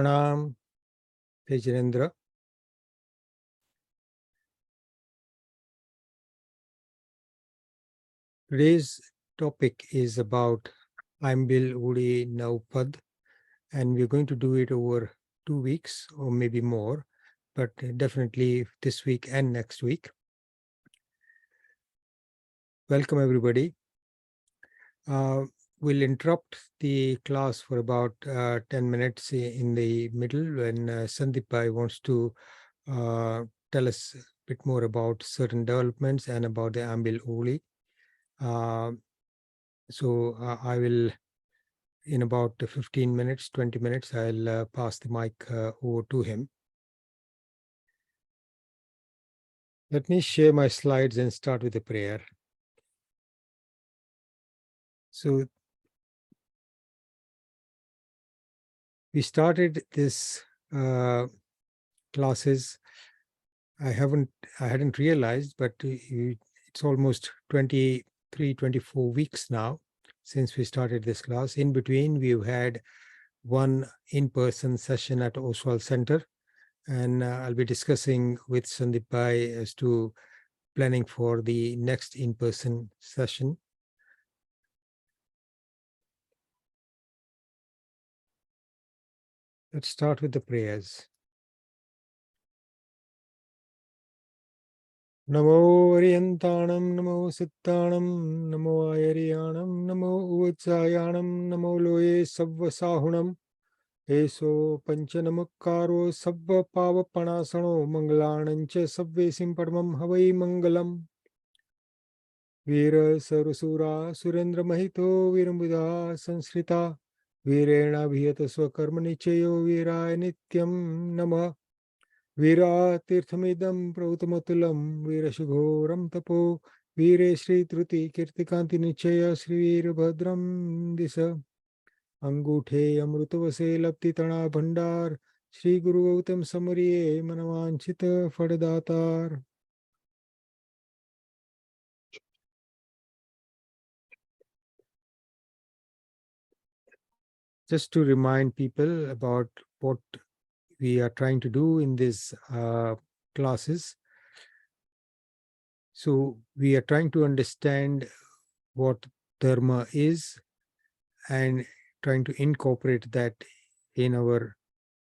Pranam, Tejendra. Today's topic is about Aimbil Udi Naupad, and we're going to do it over 2 weeks or maybe more, but definitely this week and next week. Welcome, everybody. We'll interrupt the class for about 10 minutes in the middle when Sandeep Bhai wants to tell us a bit more about certain developments and about the Aimbil Udi. So I will, in about 15 minutes, 20 minutes, I'll pass the mic over to him. Let me share my slides and start with a prayer. So we started this classes. I hadn't realized, but it's almost 23, 24 weeks now since we started this class. In between, we've had one in-person session at Oswald Center, and I'll be discussing with Sandeep Bhai as to planning for the next in-person session. Let's start with the prayers. Namo Ariyantanam, Namo Sittanam, Namo Ayariyanam, Namo Uvajjayanam, Namo Loye Savvasahunam, Eso Panchanamukkaro Savva Pavapanasano, Mangalanancha Savve Simpadmam Havai Mangalam. Veera Sarasura Surendra Mahito Virambudha Sansrita Virena Bhiyata Swakarma Nichayo Viraya Nityam Nama Vira Tirthamidam Prautamatulam Virashughoram Tapo Vire Shri Truti Kirtikanti Nichaya Shri Virabhadram Disa Anguthe Amrutavase Lapti Tana Bhandar Shri Guru Gautam Samariye Manavanchita Fadadatar. Just to remind people about what we are trying to do in these classes. So we are trying to understand what dharma is and trying to incorporate that in our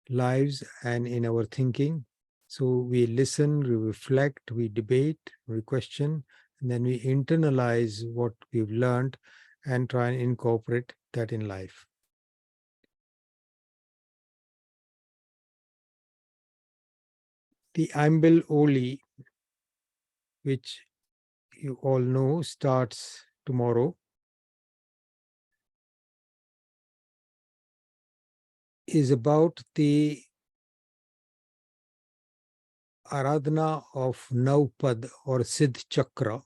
lives and in our thinking. So we listen, we reflect, we debate, we question, and then we internalize what we've learned and try and incorporate that in life. The Aimbil Oli, which you all know starts tomorrow, is about the Aradhana of Naupad or Siddh Chakra.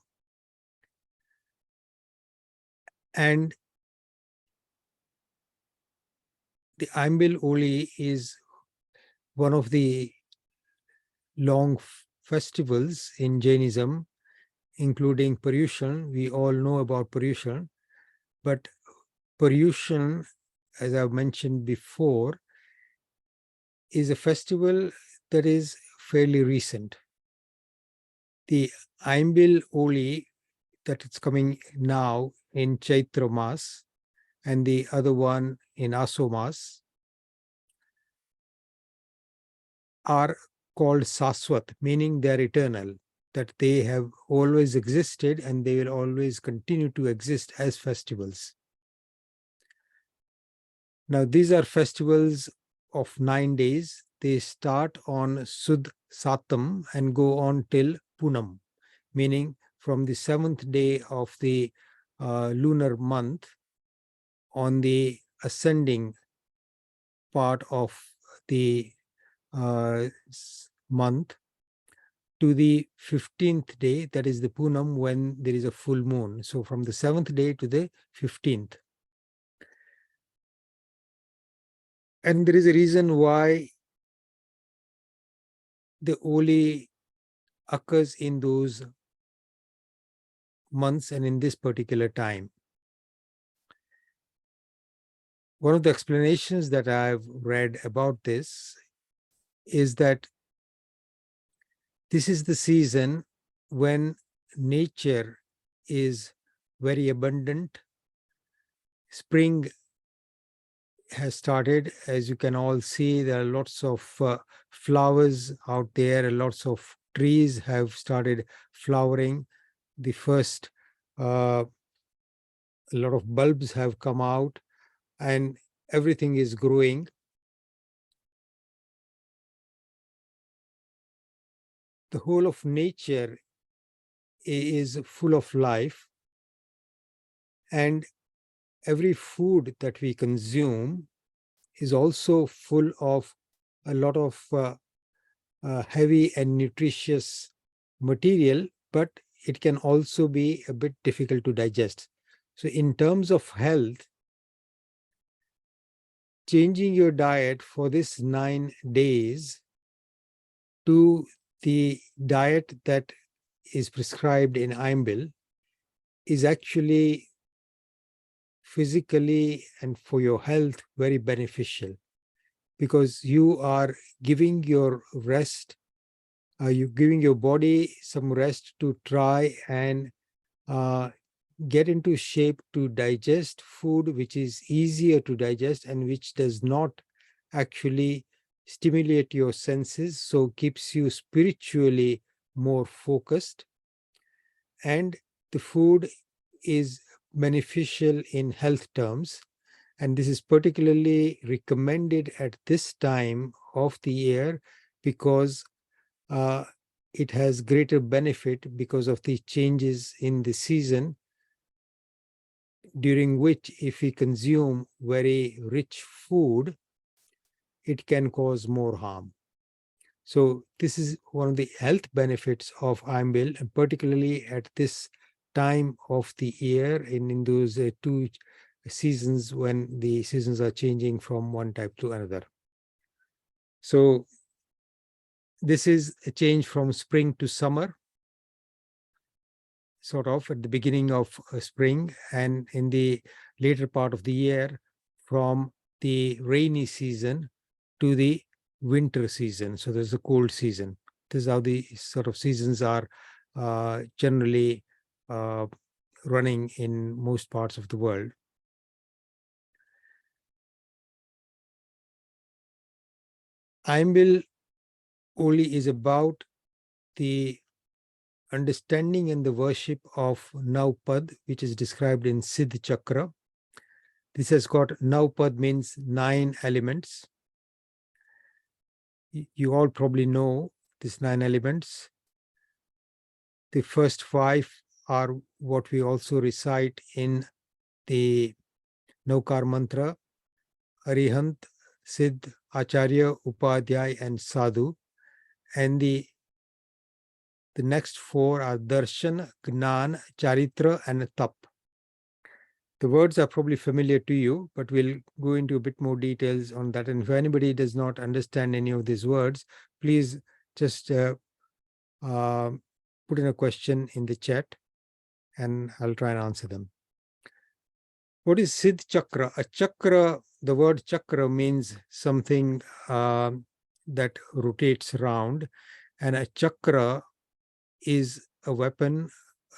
And the Aimbil Oli is one of the long festivals in Jainism, including Paryushan. We all know about Paryushan, but Paryushan, as I've mentioned before, is a festival that is fairly recent. The Aimbil Oli that it's coming now in Chaitra Mas and the other one in Aso Mas are called Saswat, meaning they're eternal, that they have always existed and they will always continue to exist as festivals. Now, these are festivals of 9 days. They start on Sud Satam and go on till Punam, meaning from the 7th day of the lunar month on the ascending part of the month to the 15th day, that is the Punam, when there is a full moon. So from the 7th day to the 15th. And there is a reason why the Oli occurs in those months and in this particular time. One of the explanations that I've read about this is that this is the season when nature is very abundant. Spring has started. As you can all see, there are lots of flowers out there. Lots of trees have started flowering. The first, a lot of bulbs have come out, and everything is growing. The whole of nature is full of life, and every food that we consume is also full of a lot of heavy and nutritious material, but it can also be a bit difficult to digest. So in terms of health, changing your diet for this 9 days to the diet that is prescribed in IMBIL is actually physically and for your health very beneficial, because you are giving your rest, you're giving your body some rest to try and uh, get into shape to digest food which is easier to digest and which does not actually stimulate your senses, so keeps you spiritually more focused. And the food is beneficial in health terms, and this is particularly recommended at this time of the year because uh, it has greater benefit because of the changes in the season, during which if we consume very rich food, it can cause more harm. So this is one of the health benefits of IMBIL, and particularly at this time of the year, in those two seasons when the seasons are changing from one type to another. So this is a change from spring to summer, sort of at the beginning of spring, and in the later part of the year from the rainy season to the winter season. So there's a cold season. This is how the sort of seasons are generally running in most parts of the world. Aimbil only is about the understanding and the worship of Naupad, which is described in Siddh Chakra. This has got Naupad means 9 elements. You all probably know these 9 elements. The first 5 are what we also recite in the Naukar mantra: Arihant, Siddh, Acharya, Upadhyay, and Sadhu. And the next 4 are Darshan, Gnan, Charitra, and Tap. The words are probably familiar to you, but we'll go into a bit more details on that. And if anybody does not understand any of these words, please just put in a question in the chat and I'll try and answer them. What is Siddh Chakra? A chakra, the word chakra means something that rotates around, and a chakra is a weapon.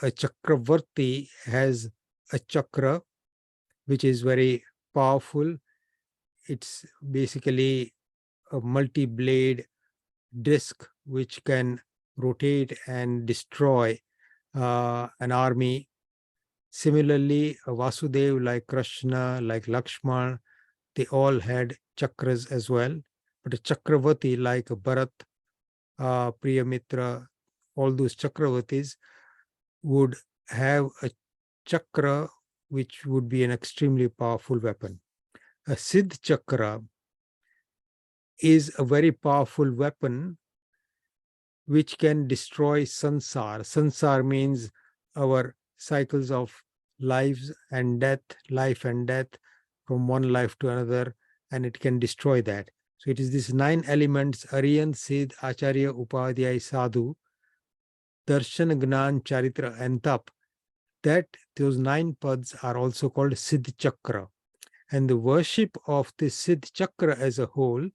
A chakravarti has a chakra which is very powerful. It's basically a multi-blade disc which can rotate and destroy an army. Similarly, Vasudev, like Krishna, like Lakshman, they all had chakras as well. But a Chakravarti like Bharat, Priyamitra, all those Chakravartis would have a chakra which would be an extremely powerful weapon. A Siddh Chakra is a very powerful weapon which can destroy sansar. Sansar means our cycles of lives and death, life and death, from one life to another, and it can destroy that. So it is these 9 elements: Aryan, Siddh, Acharya, Upadhyay, Sadhu, Darshan, Gnan, Charitra, and Tap, that those 9 pads are also called Siddh Chakra. And the worship of the Siddh Chakra as a whole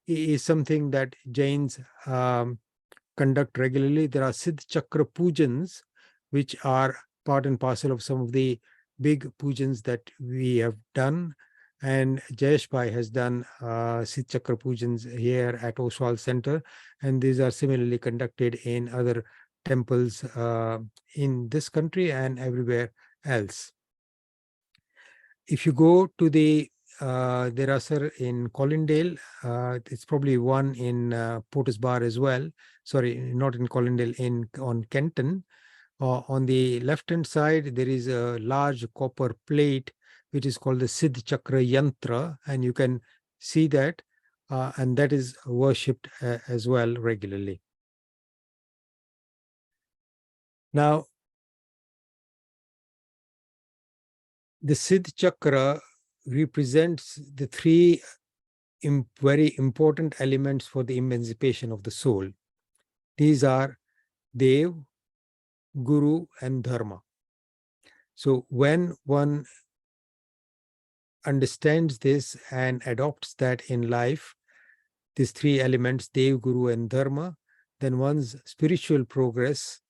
is something that Jains conduct regularly. There are Siddh Chakra pujans, which are part and parcel of some of the big pujans that we have done. And Jayesh Bhai has done Siddh Chakra pujans here at Oswal Center. And these are similarly conducted in other temples in this country and everywhere else. If you go to the Derasar in Colindale, it's probably one in Portus Bar as well. Sorry, not in Colindale, on Kenton. On the left-hand side, there is a large copper plate, which is called the Siddh Chakra Yantra, and you can see that, and that is worshipped as well regularly. Now, the Siddh Chakra represents the three very important elements for the emancipation of the soul. These are Dev, Guru, and Dharma. So when one understands this and adopts that in life, these three elements, Dev, Guru, and Dharma, then one's spiritual progress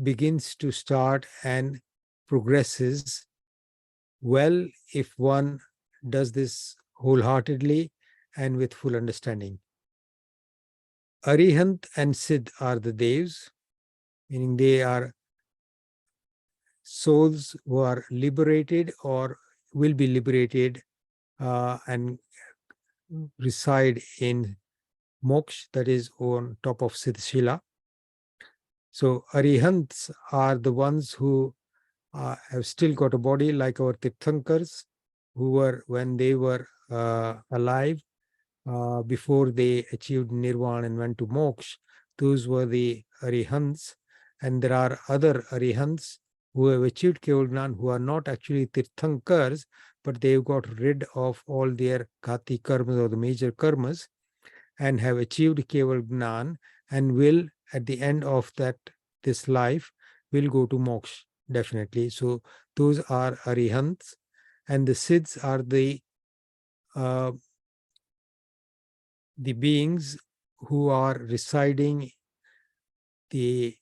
begins to start and progresses well if one does this wholeheartedly and with full understanding. Arihant and Siddh are the Devs, meaning they are souls who are liberated or will be liberated and reside in moksha, that is on top of Siddhshila. So Arihants are the ones who have still got a body, like our Tirthankars, who were, when they were alive, before they achieved nirvana and went to moksha, those were the Arihants. And there are other Arihants who have achieved Keval Gnan, who are not actually Tirthankars, but they've got rid of all their Ghati karmas or the major karmas and have achieved Keval Gnan and will, at the end of this life, will go to moksha, definitely. So those are Arihants. And the Siddhs are the beings who are residing, the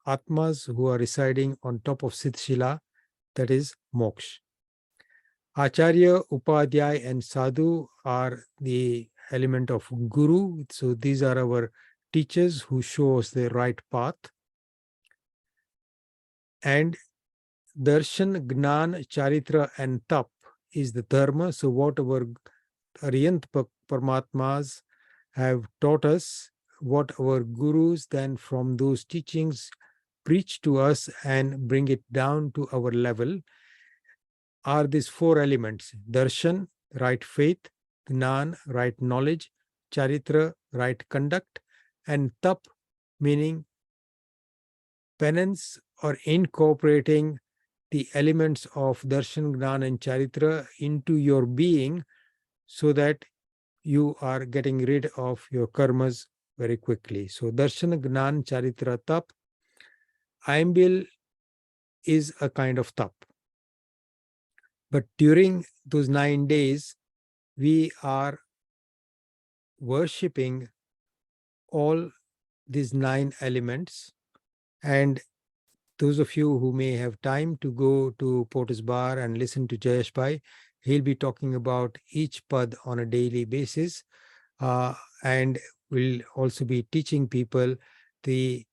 Atmas who are residing on top of Siddhshila, that is moksha. Acharya, Upadhyay, and Sadhu are the element of Guru. So these are our teachers who show us the right path. And Darshan, Gnan, Charitra, and Tap is the Dharma. So what our Arihant Paramatmas have taught us, what our gurus then from those teachings preach to us and bring it down to our level, are these four elements: Darshan, right faith; Gnan, right knowledge; Charitra, right conduct; and Tap, meaning penance or incorporating the elements of Darshan, Gnan, and Charitra into your being so that you are getting rid of your karmas very quickly. So Darshan, Gnan, Charitra, Tap. Aimbil is a kind of tap. But during those 9 days, we are worshipping all these 9 elements. And those of you who may have time to go to Portus Bar and listen to Jayesh Bhai, he'll be talking about each pad on a daily basis. And will also be teaching people the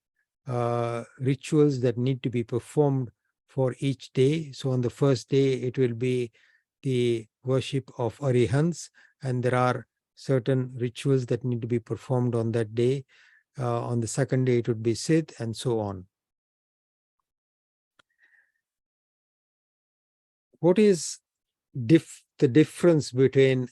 rituals that need to be performed for each day. So on the first day, it will be the worship of Arihants, and there are certain rituals that need to be performed on that day. On the second day, it would be Siddh, and so on. What is the difference between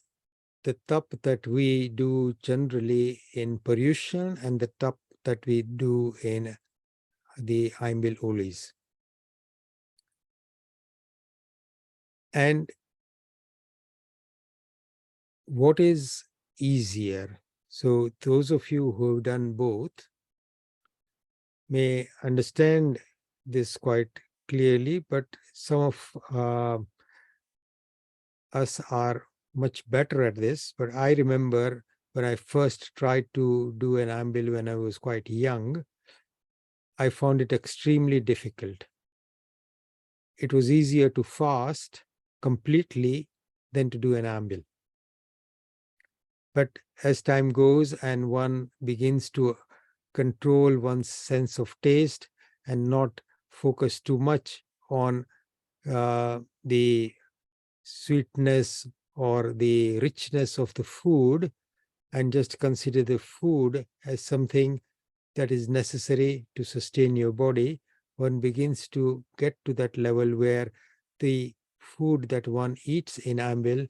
the tap that we do generally in Paryushan and the tap that we do in the Aimbil Olis? And what is easier? So those of you who have done both may understand this quite clearly, but some of us are much better at this, but I remember when I first tried to do an ambil when I was quite young, I found it extremely difficult. It was easier to fast completely than to do an ambil. But as time goes and one begins to control one's sense of taste and not focus too much on the sweetness or the richness of the food, and just consider the food as something that is necessary to sustain your body, one begins to get to that level where the food that one eats in ambil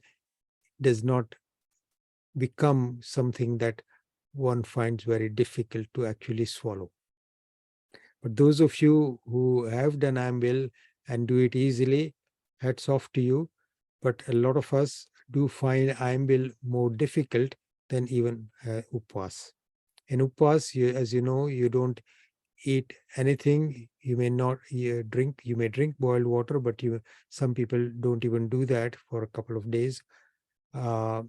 does not become something that one finds very difficult to actually swallow. But those of you who have done ambil and do it easily, hats off to you. But a lot of us do find ambil more difficult than even upwas. In upwas, as you know, you don't eat anything. You may not drink. You may drink boiled water, but some people don't even do that for a couple of days. So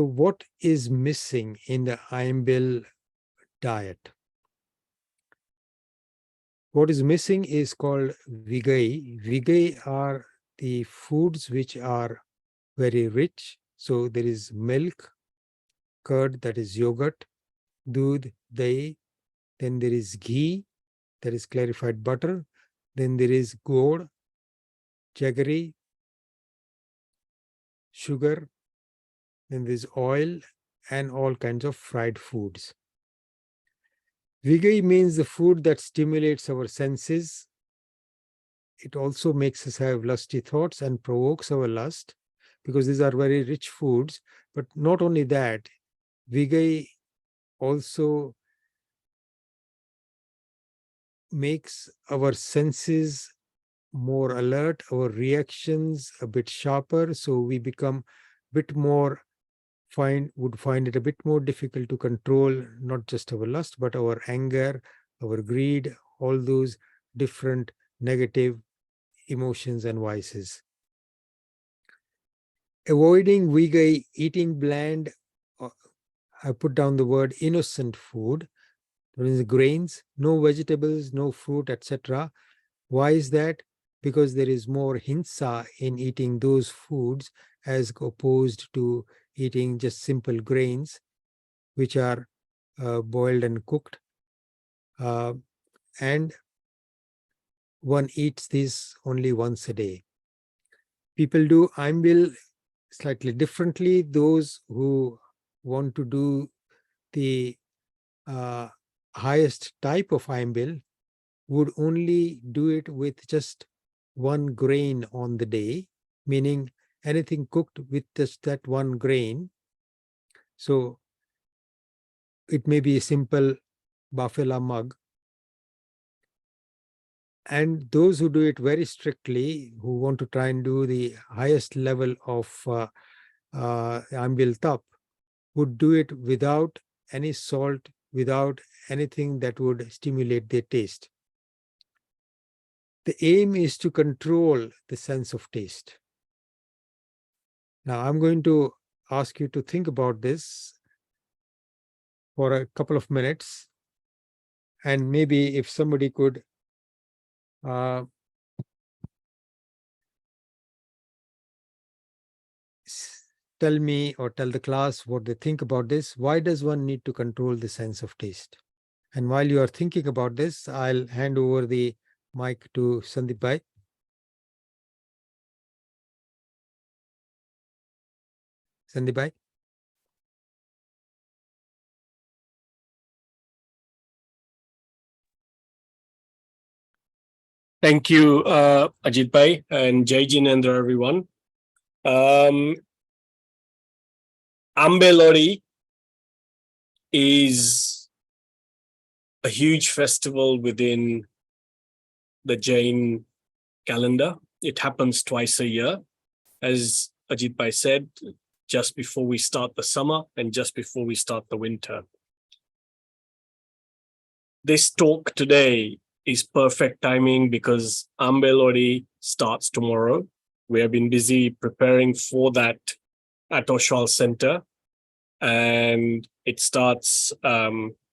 what is missing in the ambil diet? What is missing is called vigai. Vigai are the foods which are very rich. So there is milk, curd, that is yogurt, doodh, dahi. Then there is ghee, that is clarified butter. Then there is gourd, jaggery, sugar. Then there's oil and all kinds of fried foods. Vigai means the food that stimulates our senses. It also makes us have lusty thoughts and provokes our lust, because these are very rich foods. But not only that, Vigai also makes our senses more alert, our reactions a bit sharper, so we become a bit more would find it a bit more difficult to control not just our lust, but our anger, our greed, all those different negative emotions and vices. Avoiding Vigai, eating bland, I put down the word innocent food, grains, no vegetables, no fruit, etc. Why is that? Because there is more hinsa in eating those foods as opposed to eating just simple grains, which are boiled and cooked. And one eats these only once a day. People do ambil slightly differently. Those who want to do the highest type of ambil would only do it with just one grain on the day, meaning anything cooked with just that one grain. So it may be a simple bafela mug. And those who do it very strictly, who want to try and do the highest level of ambil tap, would do it without any salt, without anything that would stimulate their taste. The aim is to control the sense of taste. Now, I'm going to ask you to think about this for a couple of minutes. And maybe if somebody could tell me or tell the class what they think about this. Why does one need to control the sense of taste? And while you are thinking about this, I'll hand over the mic to Sandeep Bhai. Sandeep Bhai. Thank you, Ajit Bhai and Jai Jinendra, everyone. Ambelori is a huge festival within the Jain calendar. It happens twice a year, as Ajit Bhai said, just before we start the summer and just before we start the winter. This talk today is perfect timing because Ambelori starts tomorrow. We have been busy preparing for that at Oshwal Center, and it starts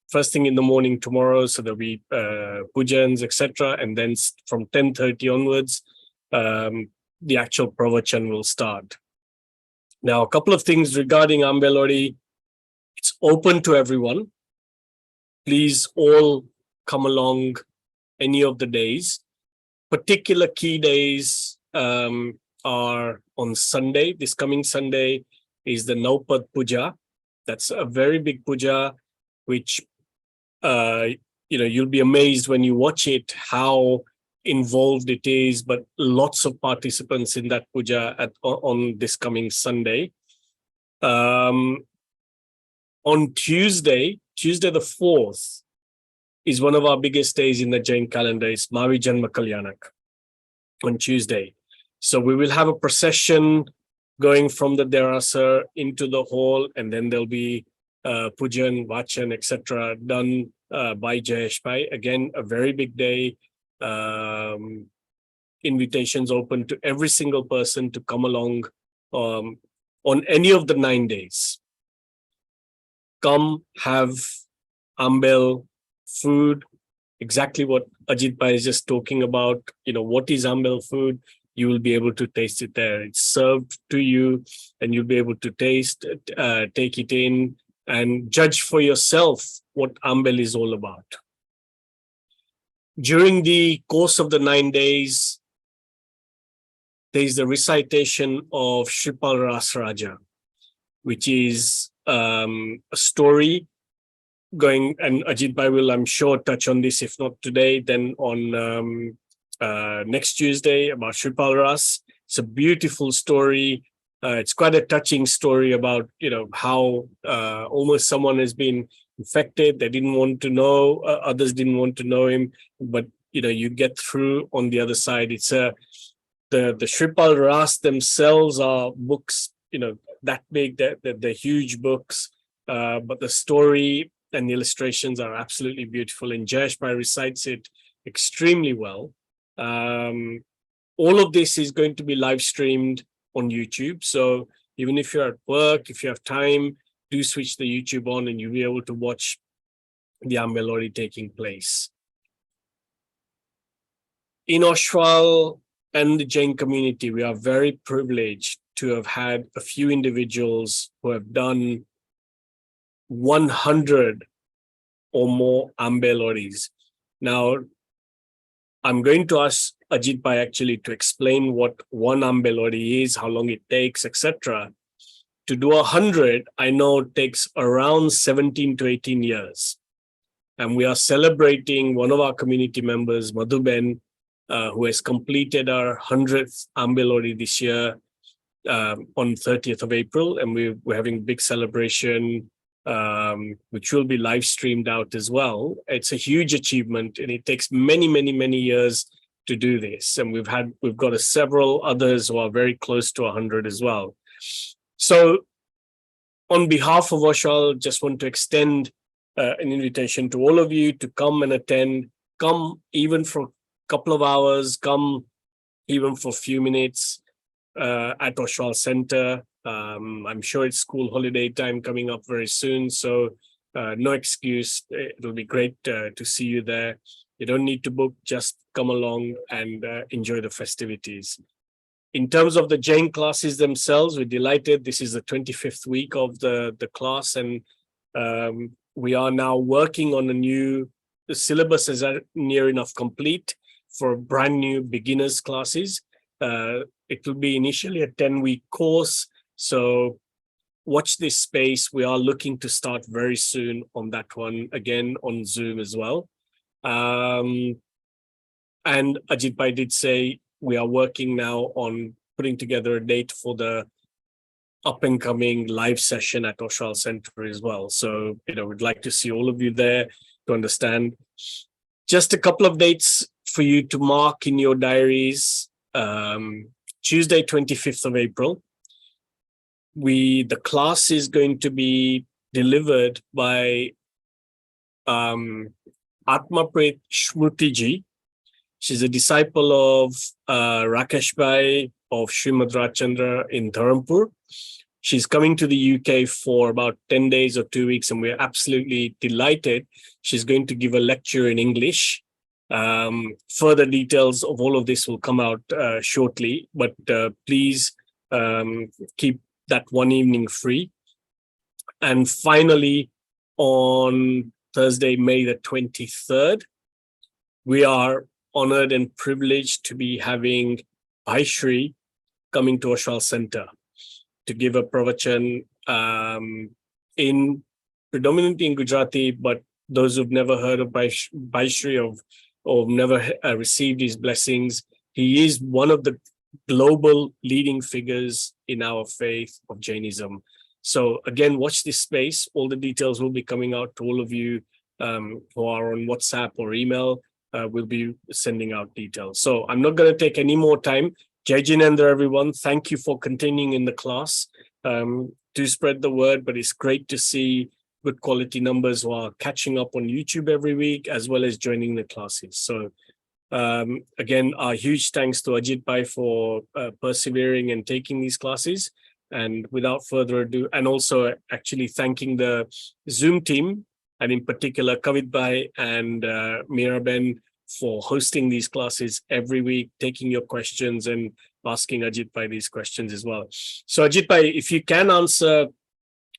first thing in the morning tomorrow. So there'll be pujans, etc., and then from 10:30 onwards, the actual pravachan will start. Now, a couple of things regarding Ambelori. It's open to everyone. Please all come along any of the days. Particular key days are on Sunday. This coming Sunday is the Naupad Puja. That's a very big puja, which you'll be amazed when you watch it how involved it is. But lots of participants in that puja on this coming Sunday. On Tuesday the 4th, is one of our biggest days in the Jain calendar. It's Mavi Janma Kalyanak on Tuesday. So we will have a procession going from the Derasar into the hall, and then there'll be pujan, vachan, etc. done by Jayesh Bhai. Again, a very big day. Invitations open to every single person to come along on any of the 9 days. Come, have Ambel food, exactly what Ajit Bhai is just talking about. What is Ambel food? You will be able to taste it there. It's served to you, and you'll be able to taste, take it in, and judge for yourself what Ambel is all about. During the course of the 9 days, there is the recitation of Shripal Ras Raja, which is a story going, and Ajit Bhai will, I'm sure, touch on this, if not today, then on next Tuesday, about Shripal Ras. It's a beautiful story. It's quite a touching story about, how almost someone has been infected. They didn't want to know, others didn't want to know him, but, you get through on the other side. It's the Shripal Ras themselves are books, that big, they're huge books, but the story and the illustrations are absolutely beautiful, and Jayesh Bhai recites it extremely well. All of this is going to be live streamed on YouTube. So even if you're at work, if you have time, do switch the YouTube on and you'll be able to watch the Ambelori taking place. In Oshwal and the Jain community, we are very privileged to have had a few individuals who have done 100 or more Ambeloris. Now, I'm going to ask Ajit Bhai actually to explain what one Ambelori is, how long it takes, etc. To do 100, I know it takes around 17 to 18 years. And we are celebrating one of our community members, Madhuben, who has completed our 100th Ambelori this year on 30th of April. And we're having a big celebration, which will be live streamed out as well. It's a huge achievement, and it takes many, many, many years to do this. And we've got several others who are very close to 100 as well. So on behalf of Oshwal, just want to extend an invitation to all of you to come and attend. Come even for a couple of hours, come even for a few minutes at Oshwal Center. I'm sure it's school holiday time coming up very soon, so no excuse. It'll be great to see you there. You don't need to book, just come along and enjoy the festivities. In terms of the Jain classes themselves, we're delighted. This is the 25th week of the class, and we are now working on the syllabus is near enough complete for brand new beginners classes. It will be initially a 10-week course. So watch this space. We are looking to start very soon on that one, again on Zoom as well. And Ajit Bhai did say we are working now on putting together a date for the up and coming live session at Oshwal Center as well. So, we'd like to see all of you there to understand. Just a couple of dates for you to mark in your diaries. Tuesday, 25th of April. The class is going to be delivered by Atmapret Shmrutiji. She's a disciple of Rakesh Bhai, of Srimad Rajchandra in Dharampur. She's coming to the UK for about 10 days or 2 weeks, and we're absolutely delighted. She's going to give a lecture in English. Further details of all of this will come out shortly, but please keep that one evening free. And finally, on Thursday, May the 23rd, we are honored and privileged to be having Bhaishri coming to Ashwal Center to give a pravachan in predominantly in Gujarati, but those who've never heard of Bhaishri or never received his blessings, he is one of the global leading figures in our faith of Jainism. So again, watch this space. All the details will be coming out to all of you who are on WhatsApp or email. We'll be sending out details. So I'm not going to take any more time. Jai Jinendra, everyone. Thank you for continuing in the class. Do spread the word, but it's great to see good quality numbers who are catching up on YouTube every week, as well as joining the classes. So again, our huge thanks to Ajit Bhai for persevering and taking these classes. And without further ado, and also actually thanking the Zoom team, and in particular Kavit Bhai and Miraben for hosting these classes every week, taking your questions and asking Ajit Bhai these questions as well. So Ajit Bhai, if you can answer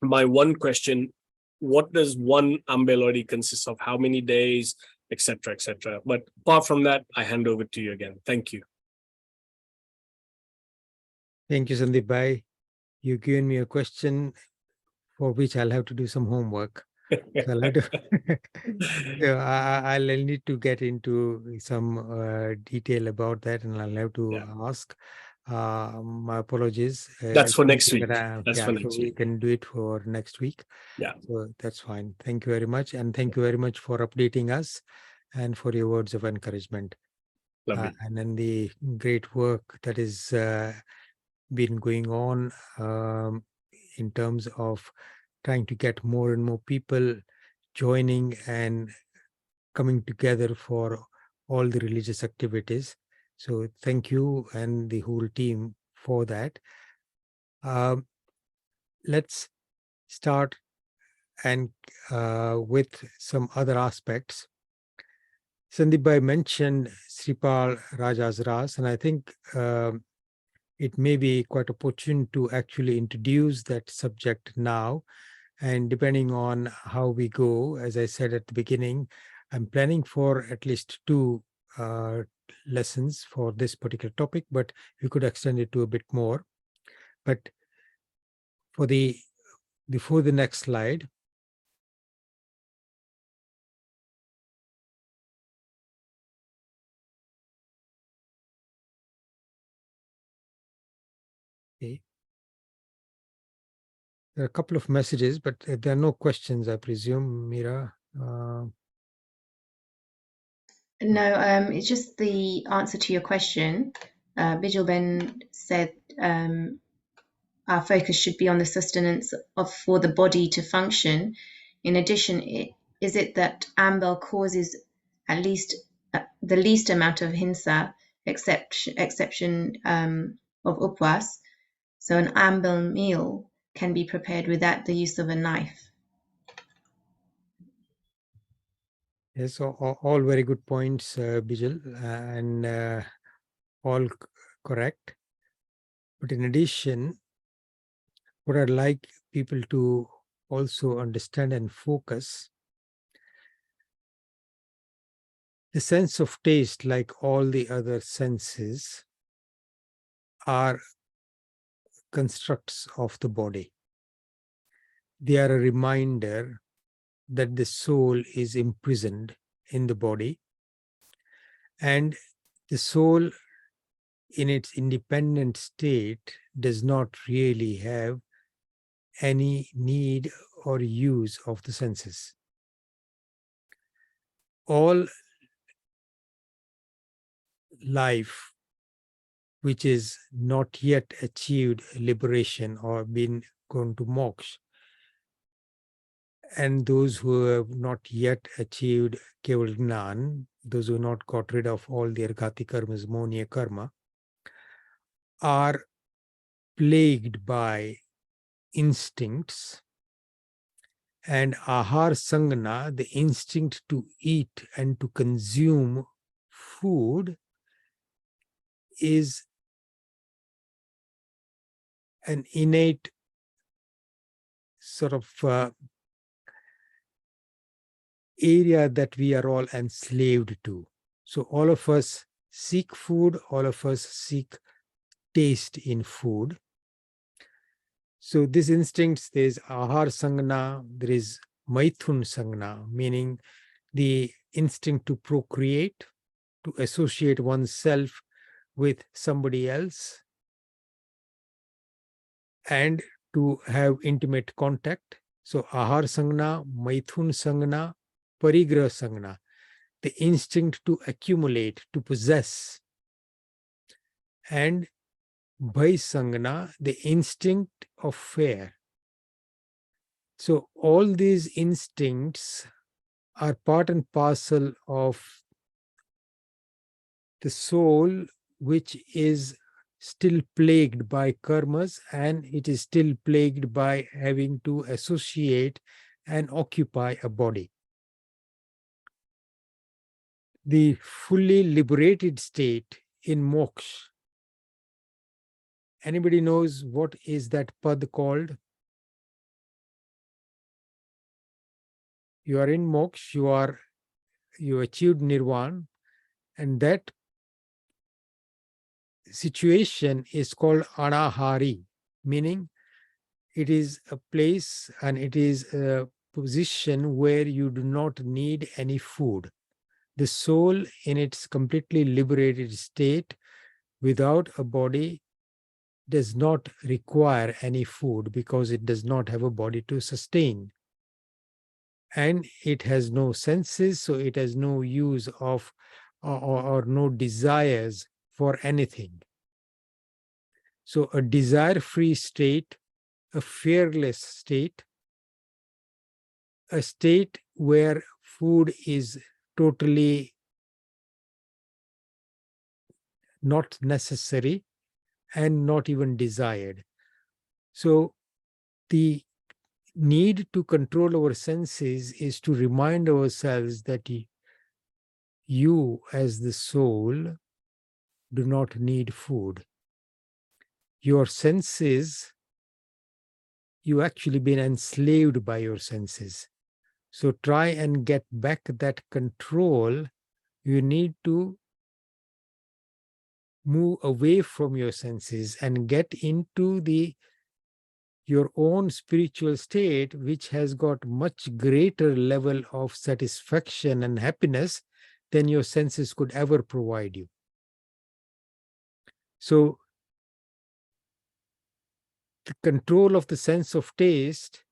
my one question, what does one Ambelodi consist of? How many days, etc., etc.? But apart from that, I hand over to you again. Thank you. Thank you, Sandeep Bhai. You've given me a question for which I'll have to do some homework. So I'll have to so I'll need to get into some detail about that, and I'll have to ask. My apologies. That's for next week. That's for so next we week. can do it for next week. Yeah. So that's fine. Thank you very much. And thank you very much for updating us and for your words of encouragement. Lovely. And then the great work that is been going on in terms of trying to get more and more people joining and coming together for all the religious activities. So thank you and the whole team for that. Let's start and with some other aspects. Sandeep Bhai mentioned Sripal Raja's Ras, and I think it may be quite opportune to actually introduce that subject now. And depending on how we go, as I said at the beginning, I'm planning for at least 2 lessons for this particular topic, but we could extend it to a bit more. But for before the next slide, okay. There are a couple of messages, but there are no questions, I presume, Mira. No, it's just the answer to your question. Bijal Ben said our focus should be on the sustenance for the body to function. In addition, is it that Ambel causes at least the least amount of hinsa, exception of upwas? So an Ambel meal can be prepared without the use of a knife. Yes, all very good points, Bijal, and all correct. But in addition, what I'd like people to also understand and focus, the sense of taste, like all the other senses, are constructs of the body. They are a reminder that the soul is imprisoned in the body, and the soul in its independent state does not really have any need or use of the senses. All life which is not yet achieved liberation or been gone to moksha, and those who have not yet achieved keval gnan, those who have not got rid of all their ghati karmas, monia karma, are plagued by instincts, and ahar sangana, the instinct to eat and to consume food, is an innate sort of area that we are all enslaved to. So all of us seek food, all of us seek taste in food. So these instincts, there is ahar sangana, there is maithun sangana, meaning the instinct to procreate, to associate oneself with somebody else, and to have intimate contact. So ahar sangana, maithun sangana, parigrah sangana, the instinct to accumulate, to possess, and bhai sangana, the instinct of fear. So all these instincts are part and parcel of the soul, which is still plagued by karmas, and it is still plagued by having to associate and occupy a body. The fully liberated state in moksha. Anybody knows what is that pad called? You are in moksha, you achieved nirvana, and that situation is called anahari, meaning it is a place and it is a position where you do not need any food. The soul in its completely liberated state without a body does not require any food because it does not have a body to sustain. And it has no senses, so it has no use of or no desires for anything. So a desire-free state, a fearless state, a state where food is totally not necessary and not even desired. So the need to control our senses is to remind ourselves that you as the soul do not need food. Your senses, you actually been enslaved by your senses. So try and get back that control. You need to move away from your senses and get into your own spiritual state, which has got much greater level of satisfaction and happiness than your senses could ever provide you. So the control of the sense of taste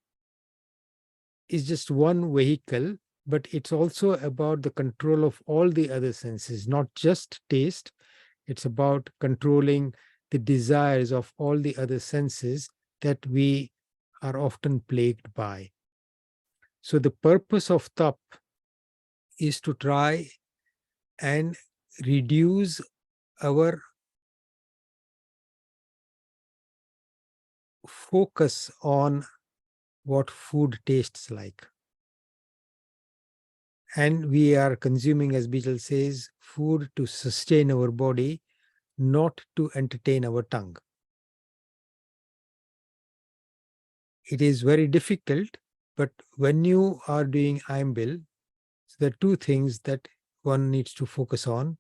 is just one vehicle, but it's also about the control of all the other senses, not just taste. It's about controlling the desires of all the other senses that we are often plagued by. So the purpose of tap is to try and reduce our focus on what food tastes like. And we are consuming, as Bijal says, food to sustain our body, not to entertain our tongue. It is very difficult, but when you are doing Aimbil, so there are two things that one needs to focus on.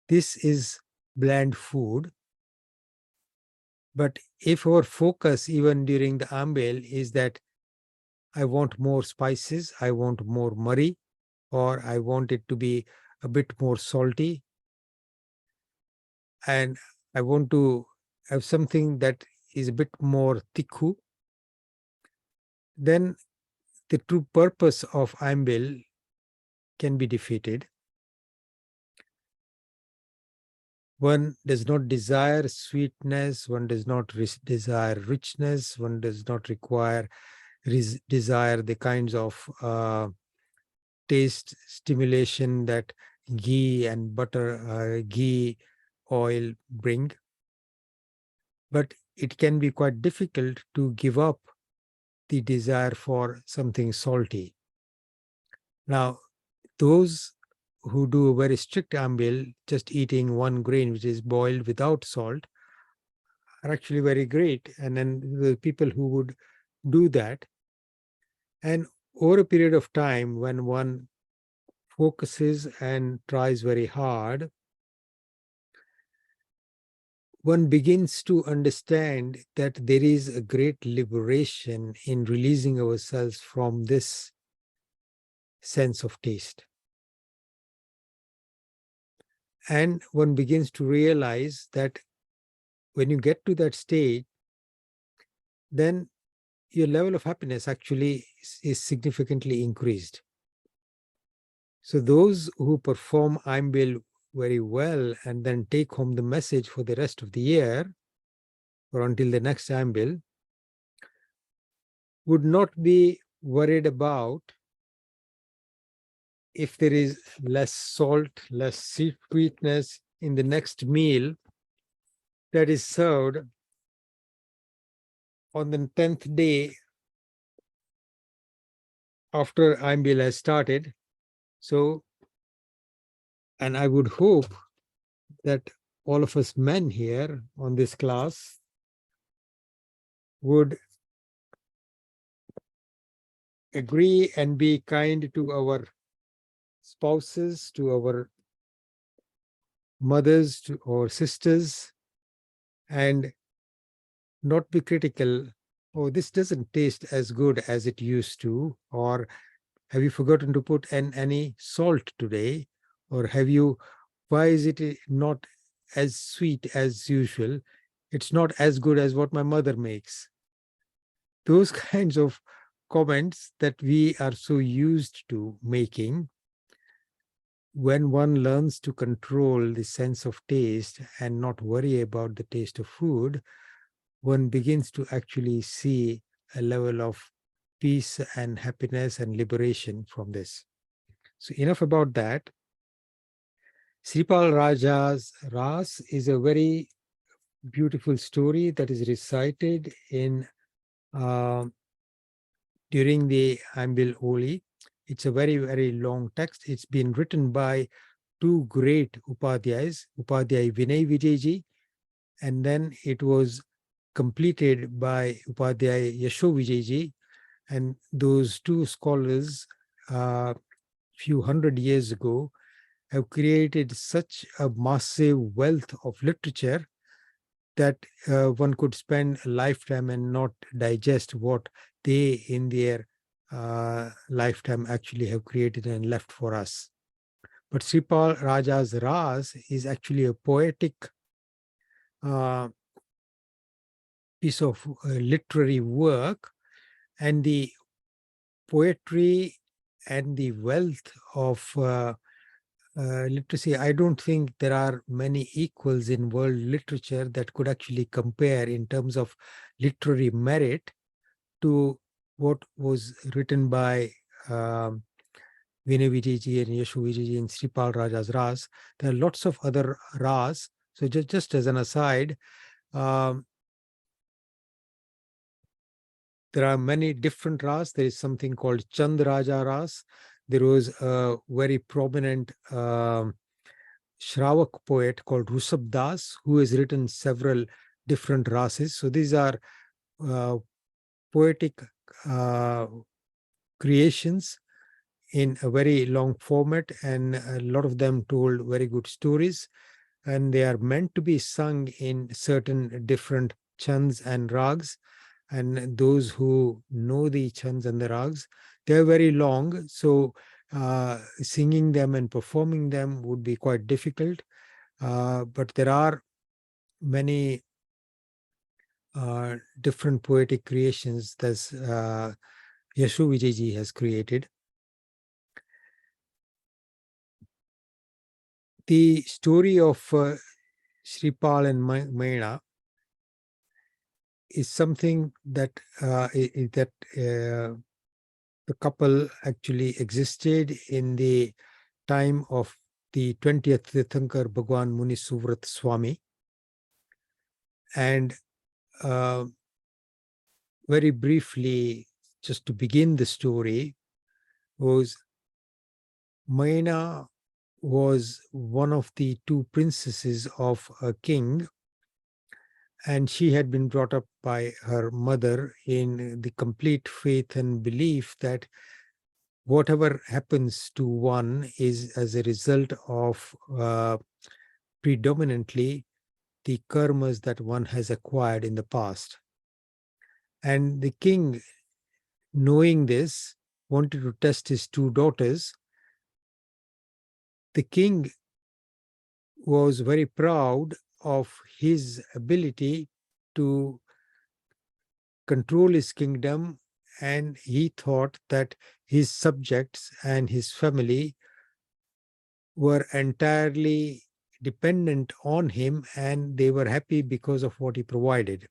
This is bland food, but if our focus even during the Aimbil is that I want more spices, I want more murri, or I want it to be a bit more salty, and I want to have something that is a bit more tikhu, then the true purpose of Aimbil can be defeated. One does not desire sweetness, one does not desire richness, one does not desire the kinds of taste stimulation that ghee and butter, ghee, oil bring, but it can be quite difficult to give up the desire for something salty. Now, those who do a very strict ambil, just eating one grain which is boiled without salt, are actually very great. And then the people who would do that, and over a period of time, when one focuses and tries very hard, one begins to understand that there is a great liberation in releasing ourselves from this sense of taste. And one begins to realize that when you get to that state, then your level of happiness actually is significantly increased. So those who perform Aimbil very well and then take home the message for the rest of the year or until the next Aimbil would not be worried about if there is less salt, less sweetness in the next meal that is served on the 10th day after Aimbil has started. So, and I would hope that all of us men here on this class would agree and be kind to our spouses, to our mothers, to our sisters, and not be critical. Oh, this doesn't taste as good as it used to, or have you forgotten to put any salt today, or why is it not as sweet as usual? It's not as good as what my mother makes. Those kinds of comments that we are so used to making, when one learns to control the sense of taste and not worry about the taste of food, one begins to actually see a level of peace and happiness and liberation from this. So enough about that. Sripal Raja's Ras is a very beautiful story that is recited in during the Aimbil Holi. It's a very, very long text. It's been written by two great Upadhyayas, Upadhyay Vinay Vijayji, and then it was completed by Upadhyay Yasho Vijayji. And those two scholars, few hundred years ago, have created such a massive wealth of literature that one could spend a lifetime and not digest what they in their lifetime actually have created and left for us. But Sripal Raja's Ras is actually a poetic piece of literary work, and the poetry and the wealth of literacy, I don't think there are many equals in world literature that could actually compare in terms of literary merit to what was written by Vinay Vijayji and Yashu Vijayji in Sripal Raja's Ras. There are lots of other Ras. So just as an aside, there are many different Ras. There is something called Chand Raja Ras. There was a very prominent Shravak poet called Rusab Das, who has written several different rases. So these are poetic creations in a very long format, and a lot of them told very good stories. And they are meant to be sung in certain different chands and rags. And those who know the chands and the rags, they're very long. So singing them and performing them would be quite difficult. But there are many different poetic creations that Yashu Vijayji has created. The story of Sripal and Maina is something that the couple actually existed in the time of the 20th Tirthankar Bhagwan Muni Suvrat Swami. And very briefly, just to begin the story, was Maina was one of the two princesses of a king, and she had been brought up by her mother in the complete faith and belief that whatever happens to one is as a result of predominantly the karmas that one has acquired in the past. And the king, knowing this, wanted to test his two daughters. The king was very proud of his ability to control his kingdom, and he thought that his subjects and his family were entirely dependent on him, and they were happy because of what he provided.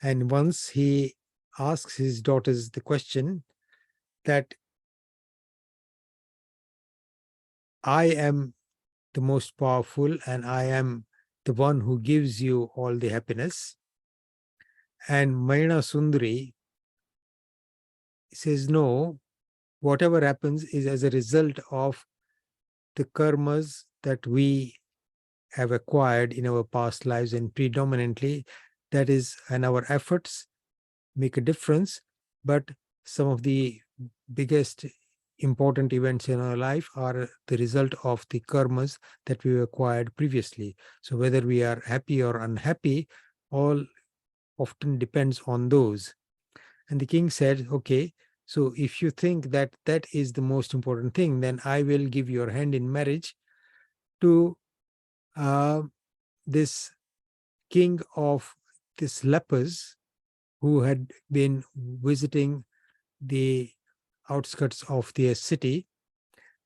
And once he asks his daughters the question that I am the most powerful and I am the one who gives you all the happiness. And Maina Sundari says, no, whatever happens is as a result of the karmas that we have acquired in our past lives, and predominantly that is, and our efforts make a difference. But some of the biggest important events in our life are the result of the karmas that we acquired previously. So whether we are happy or unhappy, all often depends on those. And the king said, okay, so if you think that that is the most important thing, then I will give your hand in marriage to this king of this lepers who had been visiting the outskirts of their city.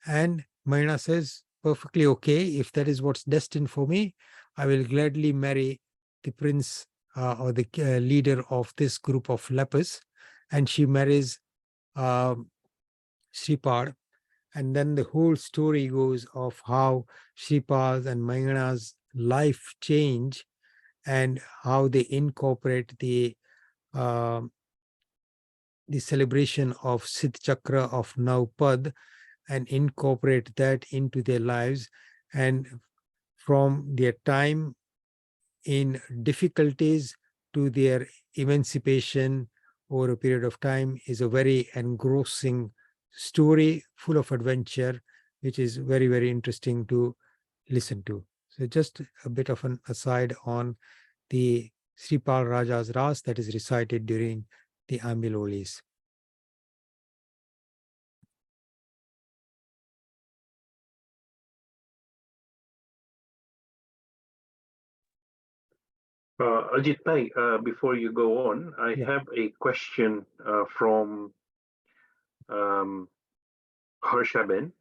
And Maina says, perfectly okay, if that is what's destined for me, I will gladly marry the prince or the leader of this group of lepers. And she marries Shripad. And then the whole story goes of how Shripad's and Maina's life change and how they incorporate the celebration of Siddh Chakra of Navpad and incorporate that into their lives. And from their time in difficulties to their emancipation over a period of time is a very engrossing story full of adventure, which is very, very interesting to listen to. So just a bit of an aside on the Sripal Raja's Ras that is recited during the Ambil Holis. Ajit Bhai, before you go on, I Yeah. have a question from Harshaben.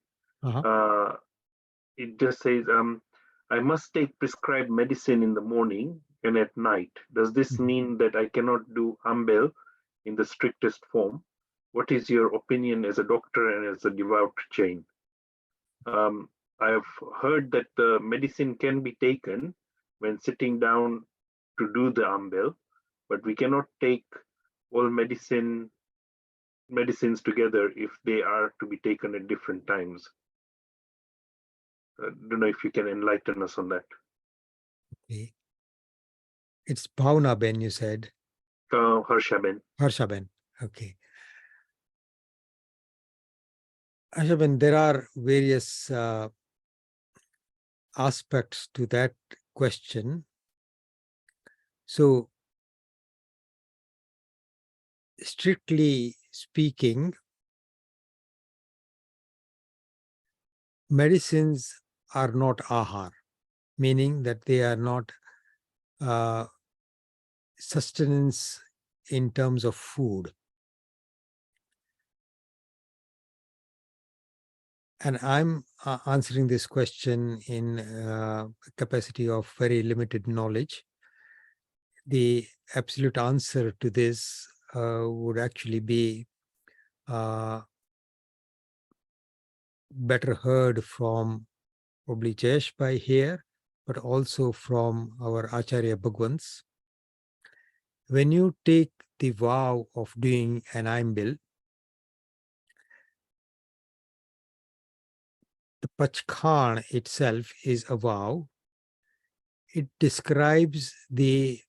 Uh-huh. It just says, I must take prescribed medicine in the morning and at night. Does this Mhm. mean that I cannot do Ambel in the strictest form? What is your opinion as a doctor and as a devout Jain? I've heard that the medicine can be taken when sitting down to do the Ambel, but we cannot take all medicines together if they are to be taken at different times. Don't know if you can enlighten us on that. Okay. It's Bhavna Ben, you said. Harshaben. Harshaben. Okay. Harshaben, there are various aspects to that question. So, strictly speaking, medicines are not ahar, meaning that they are not sustenance in terms of food. And I'm answering this question in capacity of very limited knowledge. The absolute answer to this would actually be better heard from probably Jayesh Bhai here, but also from our Acharya Bhagwans. When you take the vow of doing an Aimbil, the Pachkhan itself is a vow. It describes the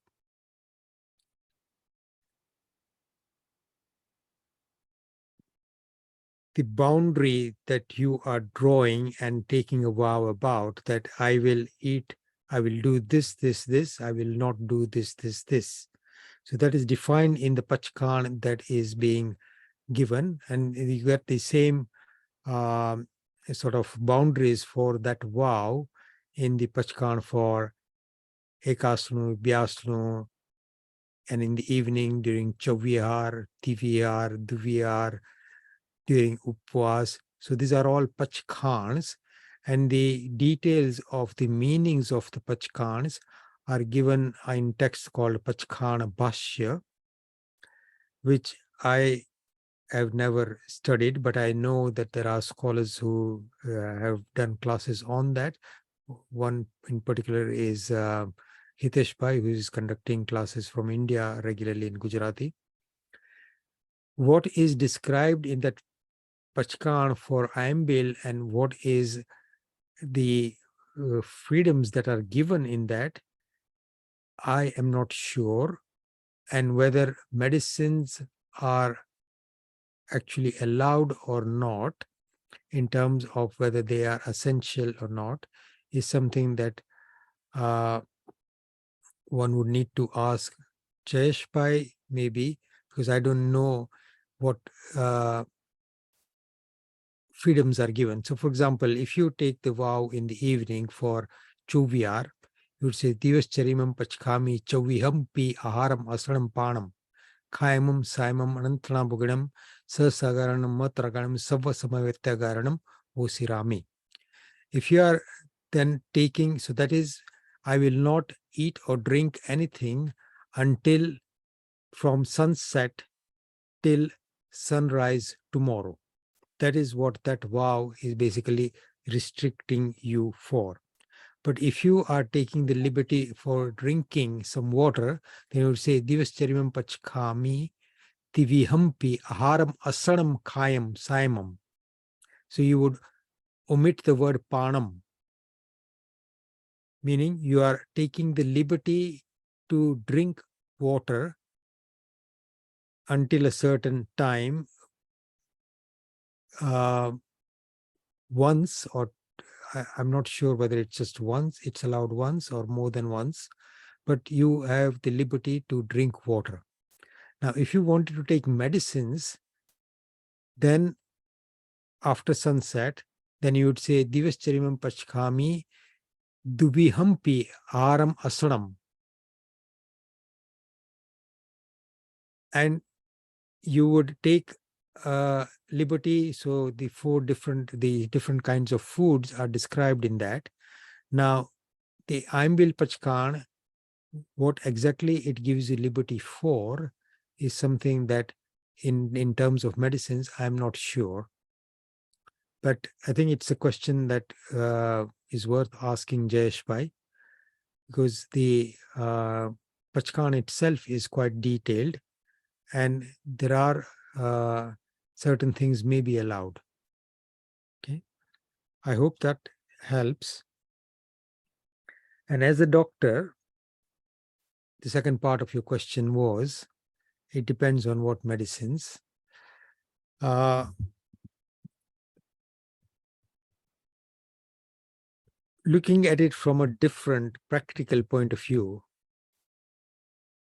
boundary that you are drawing and taking a vow about, that I will eat, I will do this, this, this, I will not do this, this, this. So that is defined in the Pachkhan that is being given, and you get the same sort of boundaries for that vow in the Pachkhan for Ekasnu, Vyasnu, and in the evening during Chavihar, Tivihar, Duvihar, during Upwas. So these are all Pachkhans, and the details of the meanings of the Pachkhans are given in text called Pachkhan Bhashya, which I have never studied, but I know that there are scholars who have done classes on that. One in particular is Hitesh Bhai, who is conducting classes from India regularly in Gujarati. What is described in that Pachkan for Aimbil and what is the freedoms that are given in that, I am not sure. And whether medicines are actually allowed or not, in terms of whether they are essential or not, is something that one would need to ask Jayesh Bhai, maybe, because I don't know what freedoms are given. So, for example, if you take the vow in the evening for Chuviyar, you would say, Divas Charimam Pachkami Chaviham Pi Aharam Asanam Panam Khaimam Saimam Anantana Buganam Sasagaranam Matraganam Sava Samavetyagaranam Osirami. If you are then taking, so that is, I will not eat or drink anything until from sunset till sunrise tomorrow. That is what that vow is basically restricting you for. But if you are taking the liberty for drinking some water, then you would say, Divas Charimam Pachkami Tivihampi Aharam Asanam Kayam Saimam. So you would omit the word Panam, meaning you are taking the liberty to drink water until a certain time, once, or I'm not sure whether it's just once, it's allowed once or more than once, but you have the liberty to drink water. Now, if you wanted to take medicines, then after sunset, then you would say, Divas Charimam Pachkami Dubihampi Aram Asanam. And you would take liberty. So the different kinds of foods are described in that. Now, the Aimbil Pachkan, what exactly it gives you liberty for is something that in terms of medicines, I'm not sure. But I think it's a question that is worth asking Jayesh Bhai, because the Pachkan itself is quite detailed, and there are certain things may be allowed. Okay, I hope that helps. And as a doctor, the second part of your question was, it depends on what medicines. Looking at it from a different practical point of view,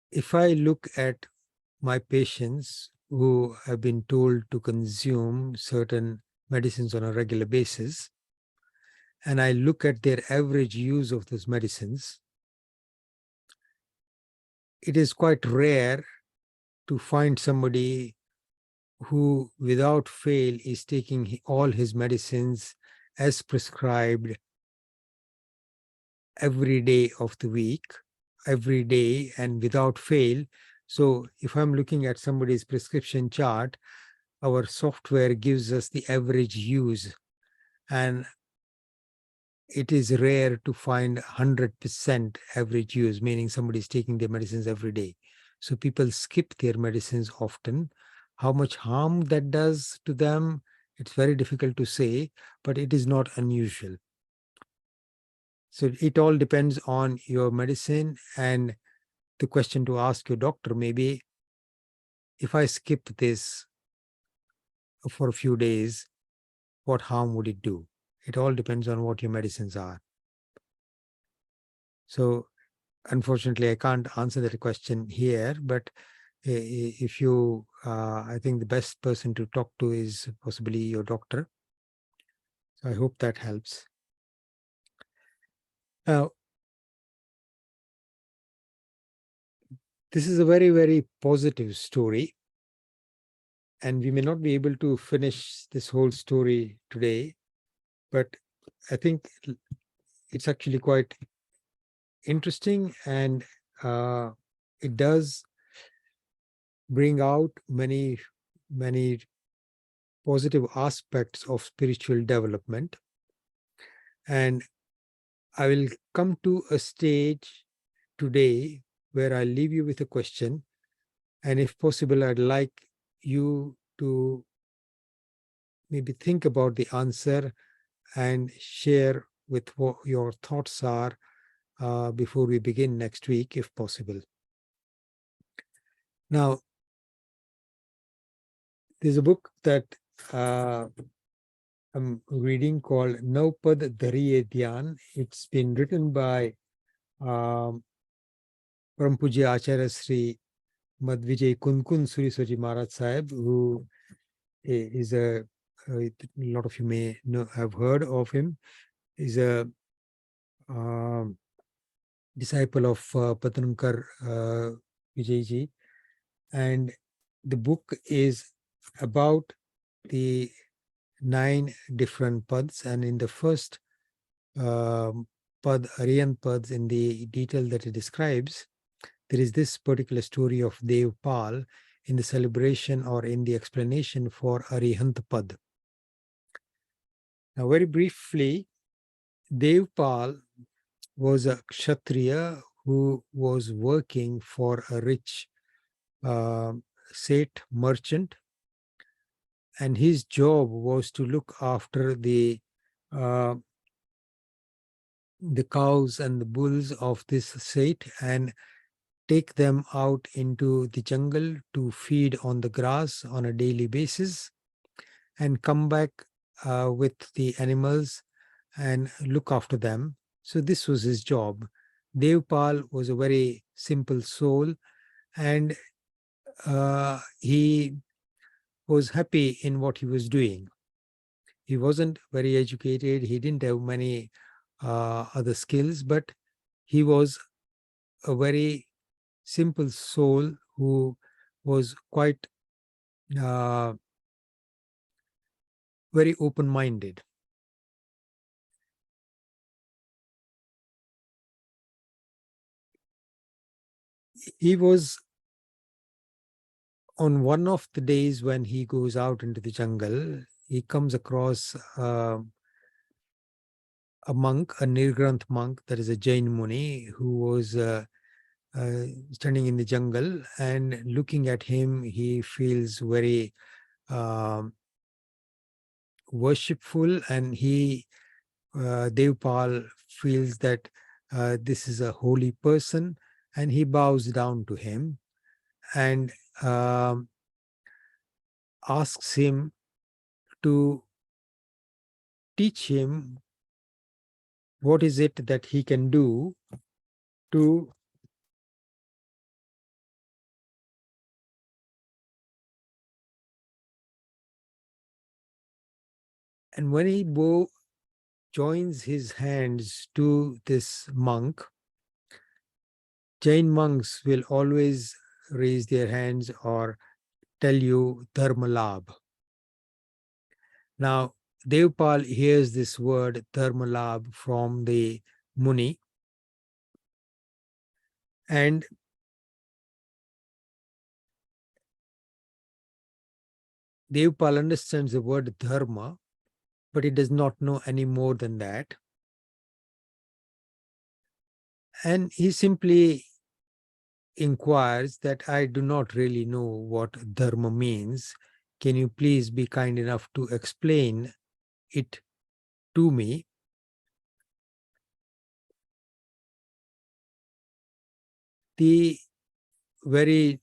if I look at my patients who have been told to consume certain medicines on a regular basis, and I look at their average use of those medicines, it is quite rare to find somebody who without fail is taking all his medicines as prescribed every day of the week, every day and without fail. So if I'm looking at somebody's prescription chart, our software gives us the average use. And it is rare to find 100% average use, meaning somebody is taking their medicines every day. So people skip their medicines often. How much harm that does to them, it's very difficult to say, but it is not unusual. So it all depends on your medicine, and the question to ask your doctor may be, if I skip this for a few days, what harm would it do? It all depends on what your medicines are. So unfortunately, I can't answer that question here, but if you, I think the best person to talk to is possibly your doctor. So I hope that helps. Now, this is a very, very positive story, and we may not be able to finish this whole story today, but I think it's actually quite interesting, and it does bring out many, many positive aspects of spiritual development. And I will come to a stage today where I leave you with a question. And if possible, I'd like you to maybe think about the answer and share with what your thoughts are before we begin next week, if possible. Now, there's a book that I'm reading called Naupad Dhariye Dhyan. It's been written by Param Pujya Acharya Sri Madhvijay Kunkun Suriswaji Maharaj Sahib, who is a lot of you may know, have heard of him. He's a disciple of Patnankar Vijayji, and the book is about the 9 different pads, and in the first pad, Aryan pads, in the detail that it describes, there is this particular story of Devpal in the celebration or in the explanation for Arihant Pad. Now, very briefly, Devpal was a Kshatriya who was working for a rich Seth merchant, and his job was to look after the cows and the bulls of this Seth and take them out into the jungle to feed on the grass on a daily basis and come back with the animals and look after them. So this was his job. Devpal was a very simple soul, and he was happy in what he was doing. He wasn't very educated. He didn't have many other skills, but he was a very simple soul who was quite very open-minded. He was on one of the days when he goes out into the jungle, he comes across a monk, a Nirgranth monk, that is a Jain Muni, who was standing in the jungle, and looking at him, he feels very worshipful, and Devpal feels that this is a holy person, and he bows down to him and asks him to teach him what is it that he can do to and when he joins his hands to this monk, Jain monks will always raise their hands or tell you dharma labh. Now, Devpal hears this word dharma labh from the Muni, and Devpal understands the word dharma, but he does not know any more than that. And he simply inquires that I do not really know what dharma means. Can you please be kind enough to explain it to me? The very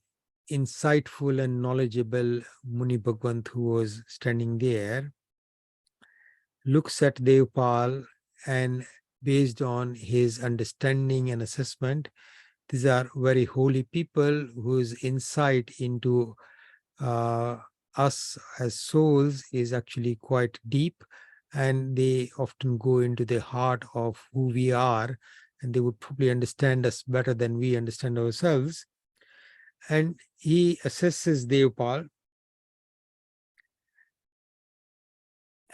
insightful and knowledgeable Muni Bhagwant, who was standing there, looks at Devpal, and based on his understanding and assessment, these are very holy people whose insight into us as souls is actually quite deep, and they often go into the heart of who we are, and they would probably understand us better than we understand ourselves. And he assesses Devpal,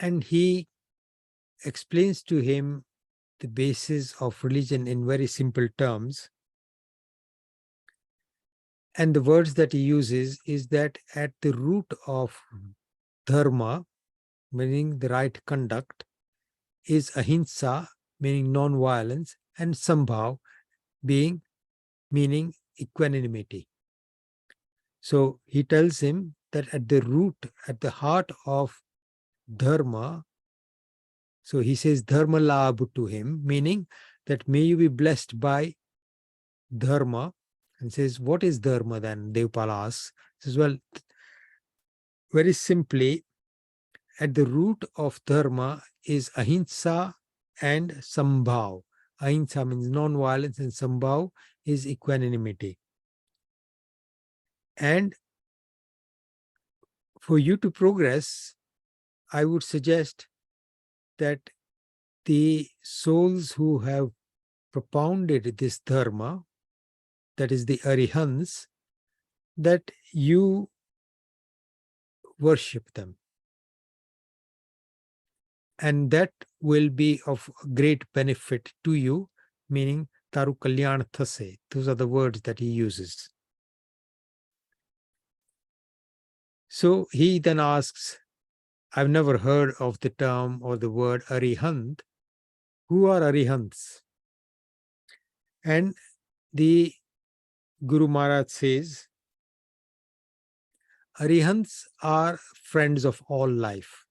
and he explains to him the basis of religion in very simple terms. And the words that he uses is that at the root of dharma, meaning the right conduct, is ahimsa, meaning non-violence, and sambhav, meaning equanimity. So he tells him that at the root, at the heart of dharma, so he says dharma labh to him, meaning that may you be blessed by dharma. And says, what is dharma then? Devpal asks. He says, well, very simply, at the root of dharma is ahimsa and sambhav. Ahimsa means non-violence, and sambhav is equanimity. And for you to progress, I would suggest that the souls who have propounded this dharma, that is the arihants, that you worship them. And that will be of great benefit to you, meaning taru kalyan thase. Those are the words that he uses. So he then asks, I've never heard of the term or the word arihant. Who are arihants? And the Guru Maharaj says, arihants are friends of all life.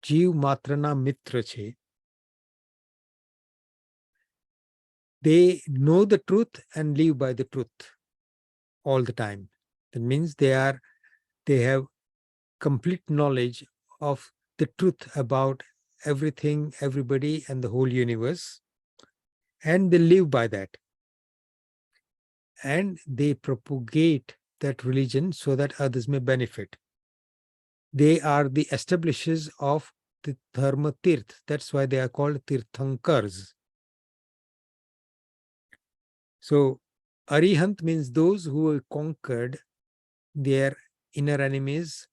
Jeev matrana mitra che. They know the truth and live by the truth all the time. That means they have complete knowledge of the truth about everything, everybody, and the whole universe, and they live by that. And they propagate that religion so that others may benefit. They are the establishers of the Dharma Tirth. That's why they are called Tirthankars. So, Arihant means those who have conquered their inner enemies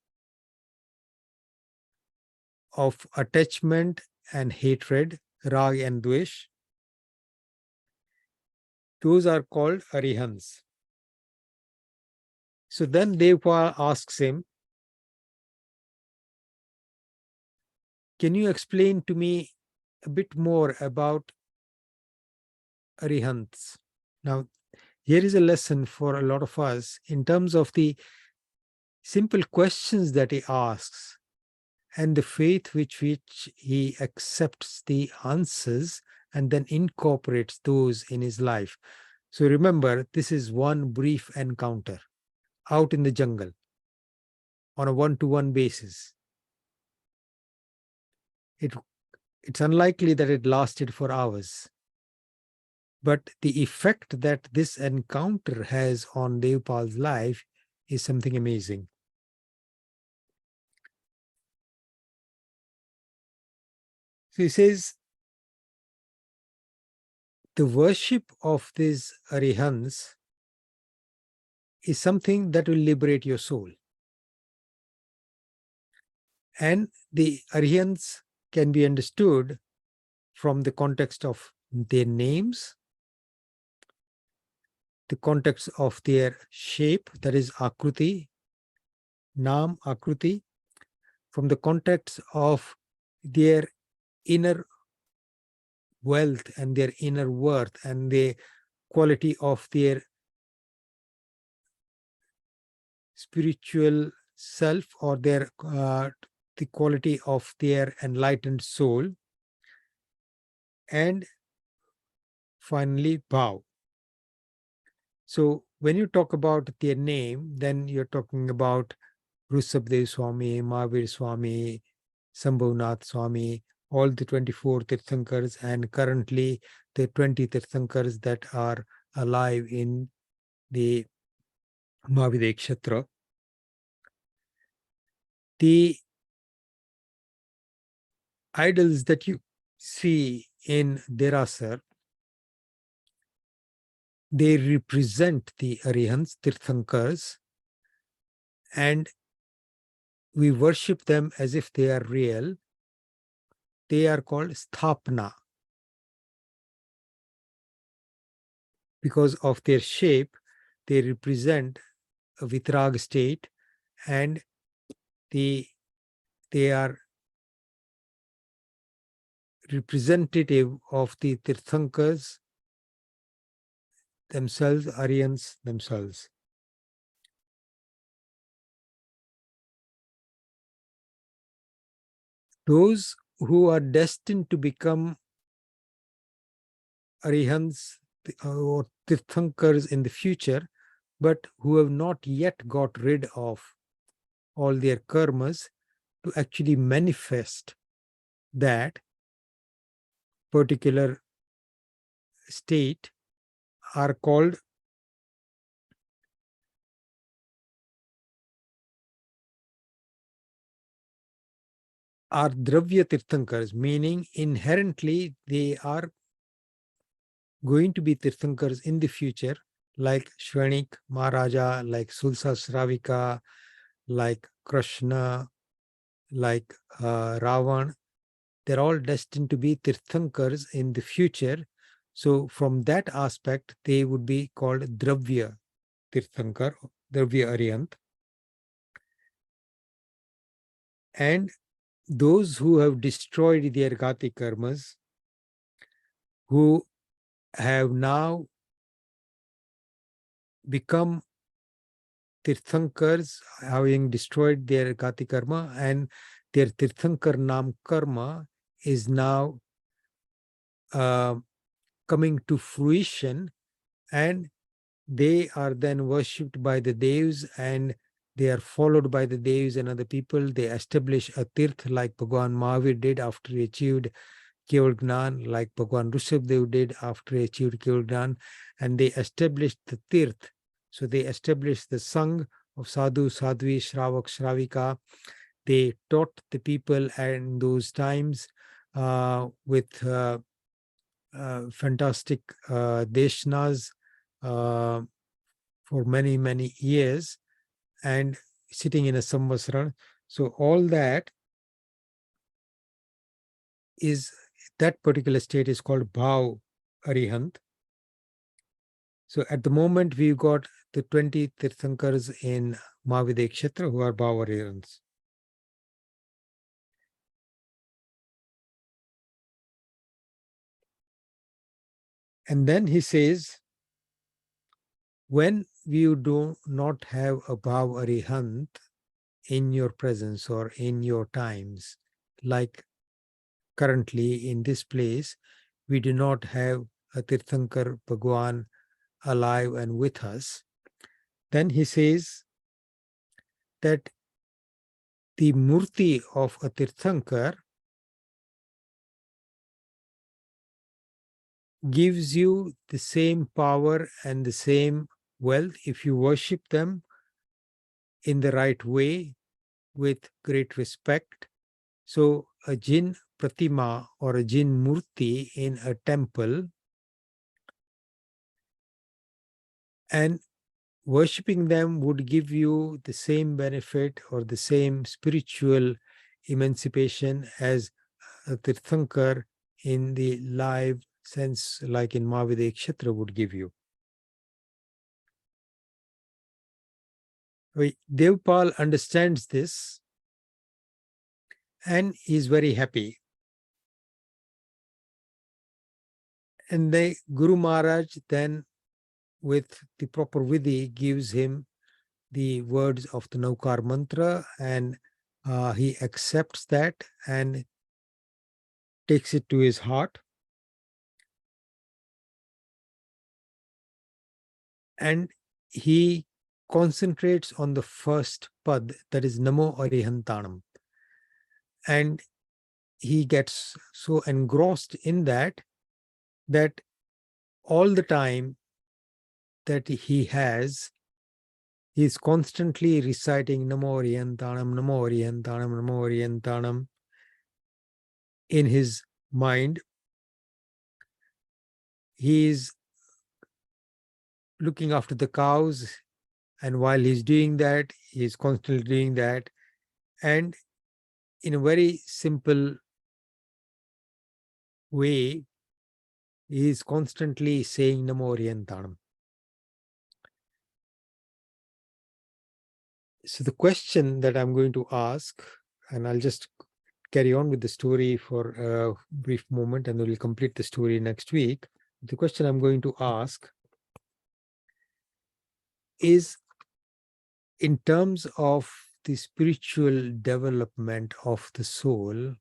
of attachment and hatred, rag and dvesh. Those are called arihants. So then Devpal asks him, can you explain to me a bit more about arihants? Now, here is a lesson for a lot of us in terms of the simple questions that he asks and the faith with which he accepts the answers and then incorporates those in his life. So remember, this is one brief encounter out in the jungle on a one-to-one basis. It's unlikely that it lasted for hours. But the effect that this encounter has on Devpal's life is something amazing. So he says, the worship of these arihants is something that will liberate your soul. And the arihants can be understood from the context of their names, the context of their shape, that is akruti, nam, akruti, from the context of their inner wealth and their inner worth and the quality of their spiritual self, or their the quality of their enlightened soul, and finally bow. So when you talk about their name, then you're talking about Rusabdev Swami, Mahavir Swami, Sambhavnath Swami, all the 24 Tirthankars, and currently the 20 Tirthankars that are alive in the Mahavir Kshetra. The idols that you see in Derasar, they represent the Arihants, Tirthankars, and we worship them as if they are real. They are called Sthapna. Because of their shape, they represent a Vitrag state, and they are representative of the Tirthankars themselves, Aryans themselves. Those who are destined to become Arihants or Tirthankars in the future, but who have not yet got rid of all their karmas to actually manifest that particular state, are called Dravya Tirthankars, meaning inherently they are going to be Tirthankars in the future, like Shrenik Maharaja, like Sulsa Sravika, like Krishna, like Ravan. They're all destined to be Tirthankars in the future. So from that aspect, they would be called Dravya Tirthankar, Dravya Aryant. And those who have destroyed their Gati karmas, who have now become Tirthankars, having destroyed their Gati karma, and their Tirthankar Nam karma is now coming to fruition, and they are then worshipped by the Devs, and they are followed by the Devs and other people. They establish a Tirth like Bhagwan Mahavir did after he achieved Keval Gnan, like Bhagwan Rishabdev did after he achieved Keval Gnan, and they established the Tirth. So they established the Sangh of Sadhu, Sadhvi, Shravak, Shravika. They taught the people in those times with fantastic deshnas for many, many years, and sitting in a samvatsara. So all that is, that particular state is called Bhav Arihant. So at the moment, we've got the 20 Tirthankars in Mahavir Kshetra who are Bhav Arihants. And then he says, when you do not have a Bhav Arihant in your presence or in your times, like currently in this place, we do not have a Tirthankar Bhagwan alive and with us, then he says that the murti of a Tirthankar gives you the same power and the same wealth if you worship them in the right way with great respect. So a Jin Pratima or a Jin Murti in a temple, and worshipping them would give you the same benefit or the same spiritual emancipation as a Tirthankar in the live sense, like in Mahavir Kshetra, would give you. Devpal understands this and is very happy. And the Guru Maharaj then, with the proper vidhi, gives him the words of the Naukar mantra, and he accepts that and takes it to his heart. And he concentrates on the first pad, that is Namo Arihantanam. And he gets so engrossed in that, that all the time that he is constantly reciting Namo Arihantanam, Namo Arihantanam, Namo Arihantanam in his mind. He is looking after the cows, and while he's doing that, he's constantly doing that. And in a very simple way, he is constantly saying Namo Arihantanam. So the question that I'm going to ask, and I'll just carry on with the story for a brief moment, and we'll complete the story next week. The question I'm going to ask is, in terms of the spiritual development of the soul,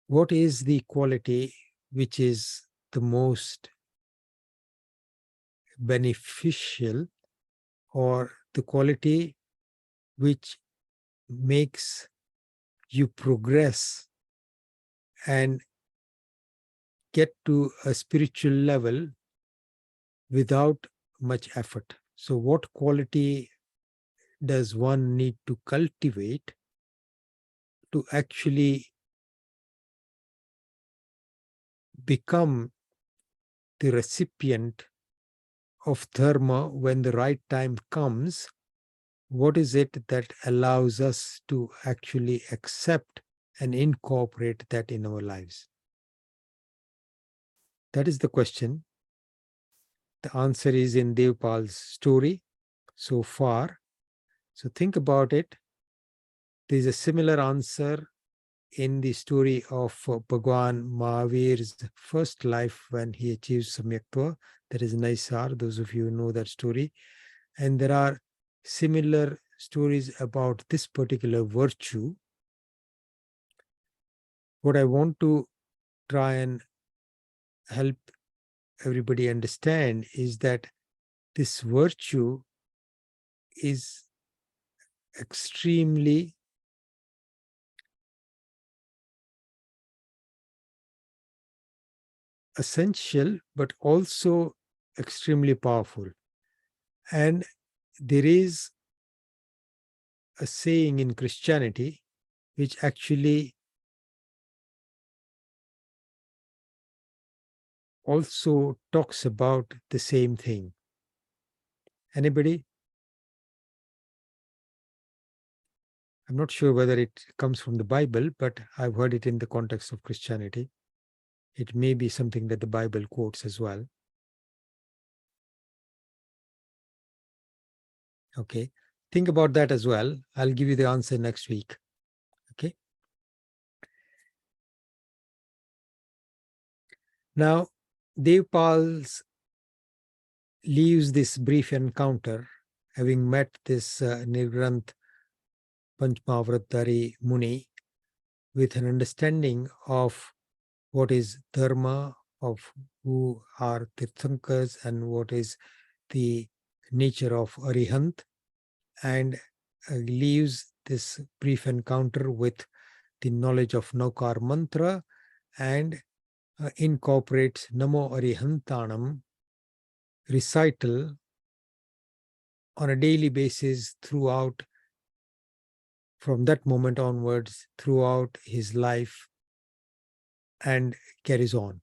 what is the quality which is the most beneficial, or the quality which makes you progress and get to a spiritual level without much effort? So what quality does one need to cultivate to actually become the recipient of dharma when the right time comes? What is it that allows us to actually accept and incorporate that in our lives? That is the question. The answer is in Devpal's story so far. So think about it. There is a similar answer in the story of Bhagwan Mahavir's first life when he achieves Samyaktva. That is Naisar. Those of you who know that story. And there are similar stories about this particular virtue. What I want to try and help everybody understand is that this virtue is extremely essential, but also extremely powerful. And there is a saying in Christianity which actually also talks about the same thing. Anybody? I'm not sure whether it comes from the Bible, but I've heard it in the context of Christianity. It may be something that the Bible quotes as well. Okay. Think about that as well. I'll give you the answer next week. Okay. Now, Devpal leaves this brief encounter, having met this Nirgranth Panchmavratari Muni, with an understanding of what is dharma, of who are Tirthankars, and what is the nature of Arihant, and leaves this brief encounter with the knowledge of Naukar mantra, and incorporates Namo Arihantanam recital on a daily basis throughout, from that moment onwards, throughout his life, and carries on.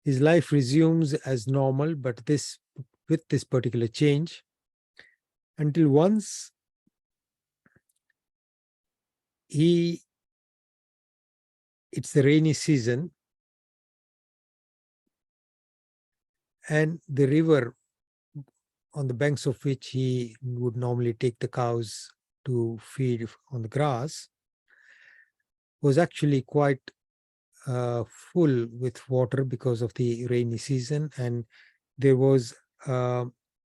His life resumes as normal, but with this particular change, until once it's the rainy season, and the river on the banks of which he would normally take the cows to feed on the grass was actually quite full with water because of the rainy season, and there was a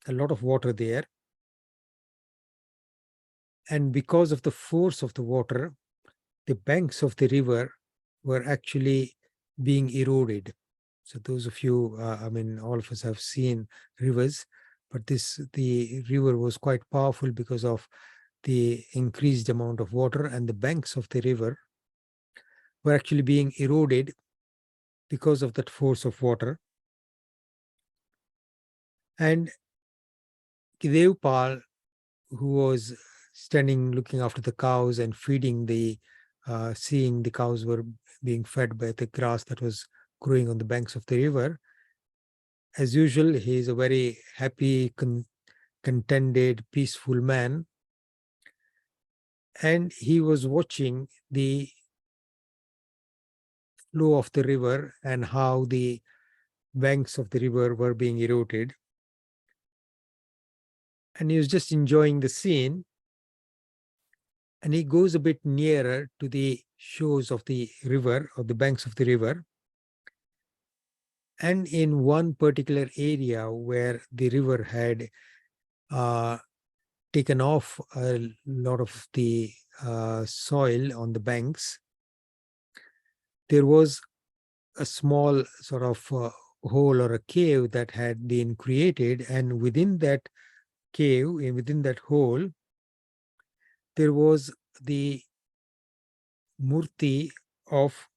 lot of water there. And because of the force of the water, the banks of the river were actually being eroded. So those of you, all of us have seen rivers, but the river was quite powerful because of the increased amount of water, and the banks of the river were actually being eroded because of that force of water. And Devpal, who was standing looking after the cows and feeding seeing the cows were being fed by the grass that was growing on the banks of the river. As usual, he is a very happy, contented, peaceful man. And he was watching the flow of the river and how the banks of the river were being eroded. And he was just enjoying the scene. And he goes a bit nearer to the shores of the river, or the banks of the river. And in one particular area where the river had taken off a lot of the soil on the banks, there was a small sort of hole or a cave that had been created. And within that cave, within that hole, there was the murti of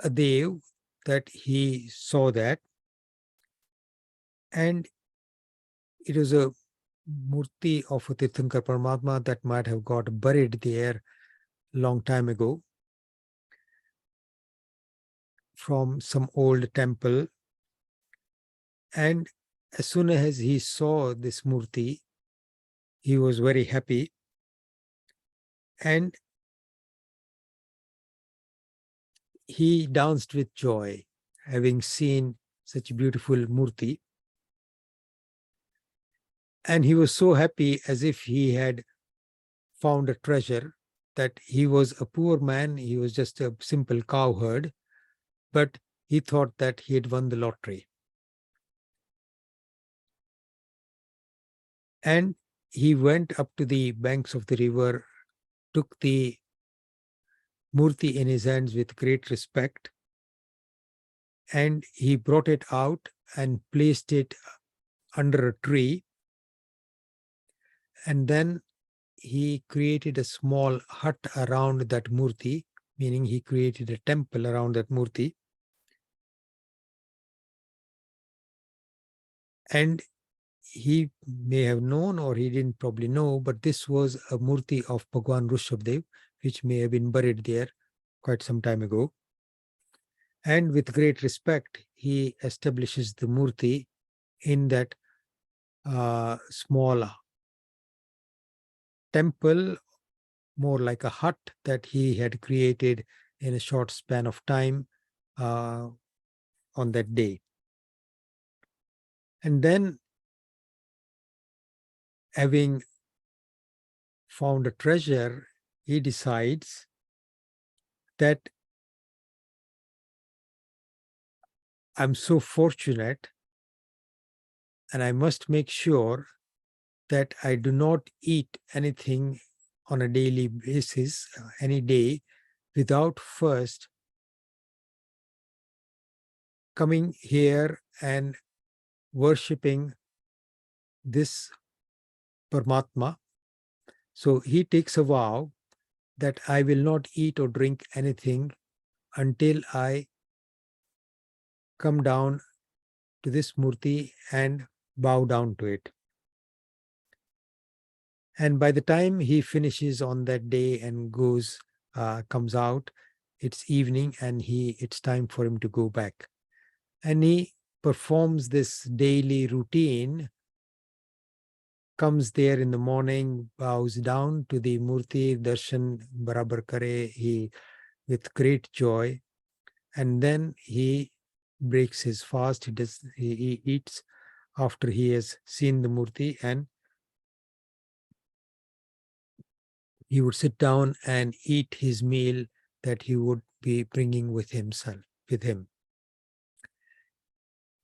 a dev that he saw that. And it was a murti of a Tirthankar Paramatma that might have got buried there long time ago from some old temple. And as soon as he saw this murti, he was very happy, and he danced with joy, having seen such a beautiful murti. And he was so happy, as if he had found a treasure, that he was a poor man, he was just a simple cowherd, but he thought that he had won the lottery. And he went up to the banks of the river, took the murti in his hands with great respect, and he brought it out and placed it under a tree. And then he created a small hut around that murti, meaning he created a temple around that murti. And he may have known, or he didn't probably know, but this was a murti of Bhagwan Rishabdev, which may have been buried there quite some time ago. And with great respect, he establishes the murti in that small temple, more like a hut that he had created in a short span of time on that day. And then, having found a treasure, he decides that I'm so fortunate, and I must make sure that I do not eat anything on a daily basis, any day, without first coming here and worshipping this Paramatma. So he takes a vow that I will not eat or drink anything until I come down to this murti and bow down to it. And by the time he finishes on that day and comes out, it's evening, and it's time for him to go back. And he performs this daily routine, comes there in the morning, bows down to the murti, darshan barabar kare, he with great joy, and then he breaks his fast. He eats after he has seen the murti, and he would sit down and eat his meal that he would be bringing with him.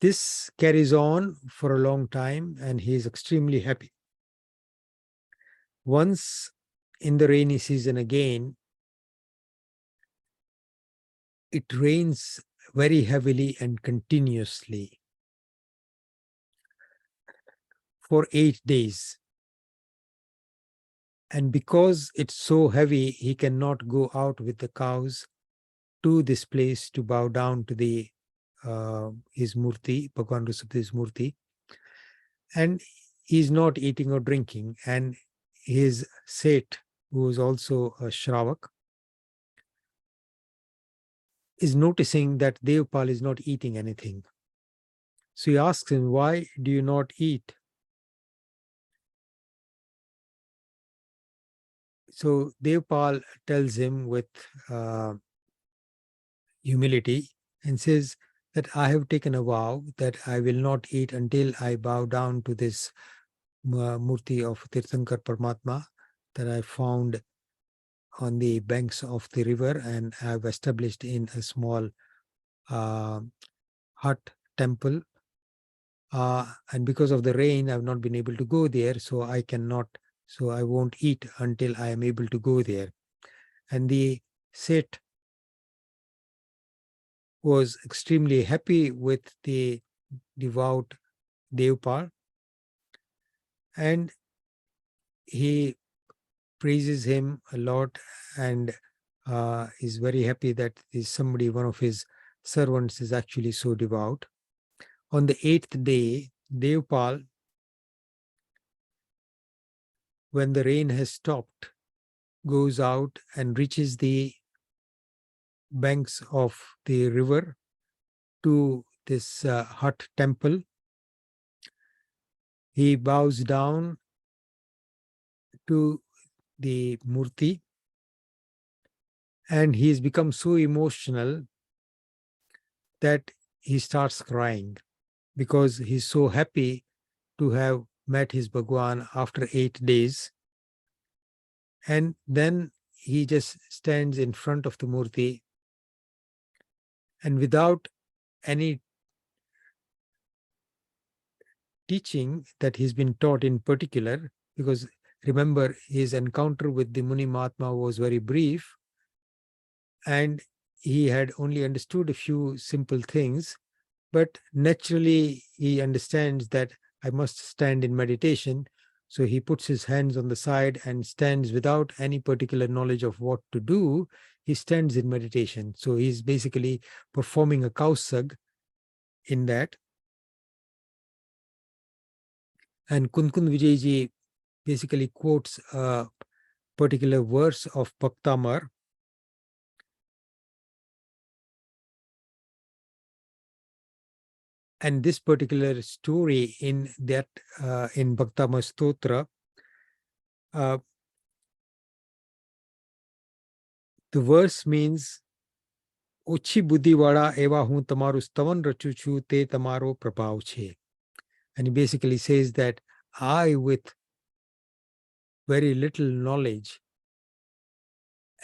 This carries on for a long time, and he is extremely happy. Once in the rainy season again, it rains very heavily and continuously for 8 days. And because it's so heavy, he cannot go out with the cows to this place to bow down to the his murti, Bhagwan Rishabhdeva's murti. And he's not eating or drinking. And his Seth, who is also a Shravak, is noticing that Devpal is not eating anything. So he asks him, why do you not eat? So Devpal tells him with humility and says that I have taken a vow that I will not eat until I bow down to this murti of Tirthankar Paramatma that I found on the banks of the river and have established in a small hut temple. And because of the rain, I've not been able to go there, so I won't eat until I am able to go there. And the Seth was extremely happy with the devout Devpal, and he praises him a lot and is very happy that one of his servants is actually so devout. On the 8th day, Devpal, when the rain has stopped, goes out and reaches the banks of the river to this hut temple. He bows down to the murti, and he's become so emotional that he starts crying because he's so happy to have met his Bhagwan after 8 days. And then he just stands in front of the murti, and without any teaching that he's been taught in particular, because remember, his encounter with the Muni Mahatma was very brief, and he had only understood a few simple things, but naturally he understands that I must stand in meditation. So he puts his hands on the side and stands without any particular knowledge of what to do. He stands in meditation. So he's basically performing a kausag in that. And Kunkun Vijayji basically quotes a particular verse of Bhaktamar. And this particular story in Bhaktamar Stotra, the verse means ઓછી બુદ્ધિવાળા એવા હું તમારું સ્તવન રચું છું તે તમારો પ્રભાવ છે. And he basically says that I, with very little knowledge,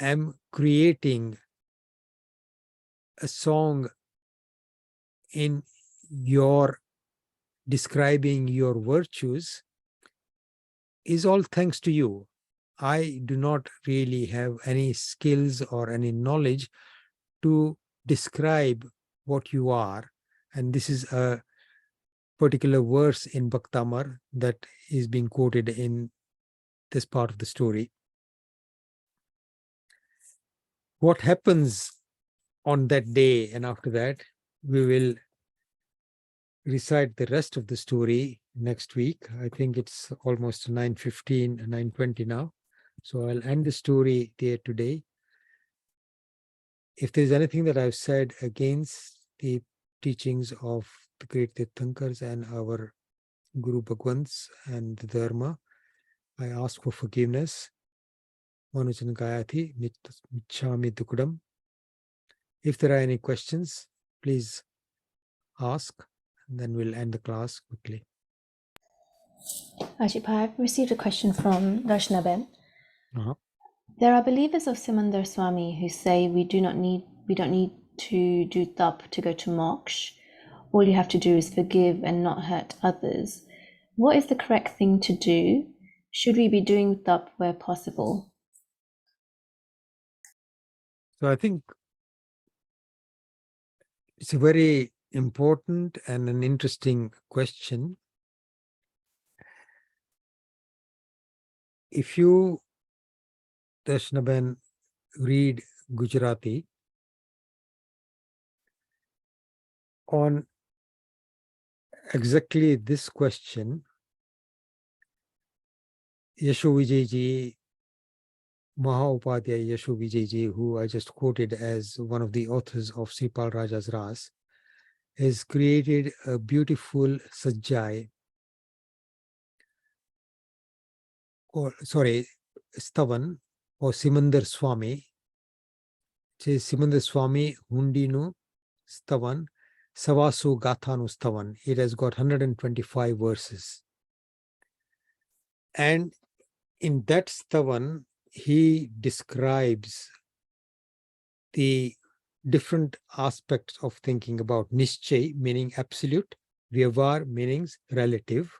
am creating a song in your describing your virtues is all thanks to you. I do not really have any skills or any knowledge to describe what you are. And this is a particular verse in Bhaktamar that is being quoted in this part of the story. What happens on that day and after that, we will recite the rest of the story next week. I think it's almost 9:15, 9:20 now. So I'll end the story there today. If there's anything that I've said against the teachings of the great Tirthankars and our Guru Bhagwans and the Dharma, I ask for forgiveness. Manujan Gayati Michami Dukudam. If there are any questions, please ask, and then we'll end the class quickly. Ajit, I've received a question from Darshana Ben. Uh-huh. There are believers of Simandar Swami who say we don't need to do tap to go to moksha. All you have to do is forgive and not hurt others. What is the correct thing to do? Should we be doing tap where possible? So I think it's a very important and an interesting question. If you, Darshnaben, read Gujarati on exactly this question, Yasho Vijayji, Mahaupadhyay Yasho Vijayji, who I just quoted as one of the authors of Sripal Raja's Ras, has created a beautiful sajjai, or sorry, stavan, or Simandar Swami. It says Simandar Swami Hundinu Stavan, Savasu Gathanu Stavan. It has got 125 verses. And in that stavan, he describes the different aspects of thinking about Nischay, meaning absolute, Vyavar, meanings relative.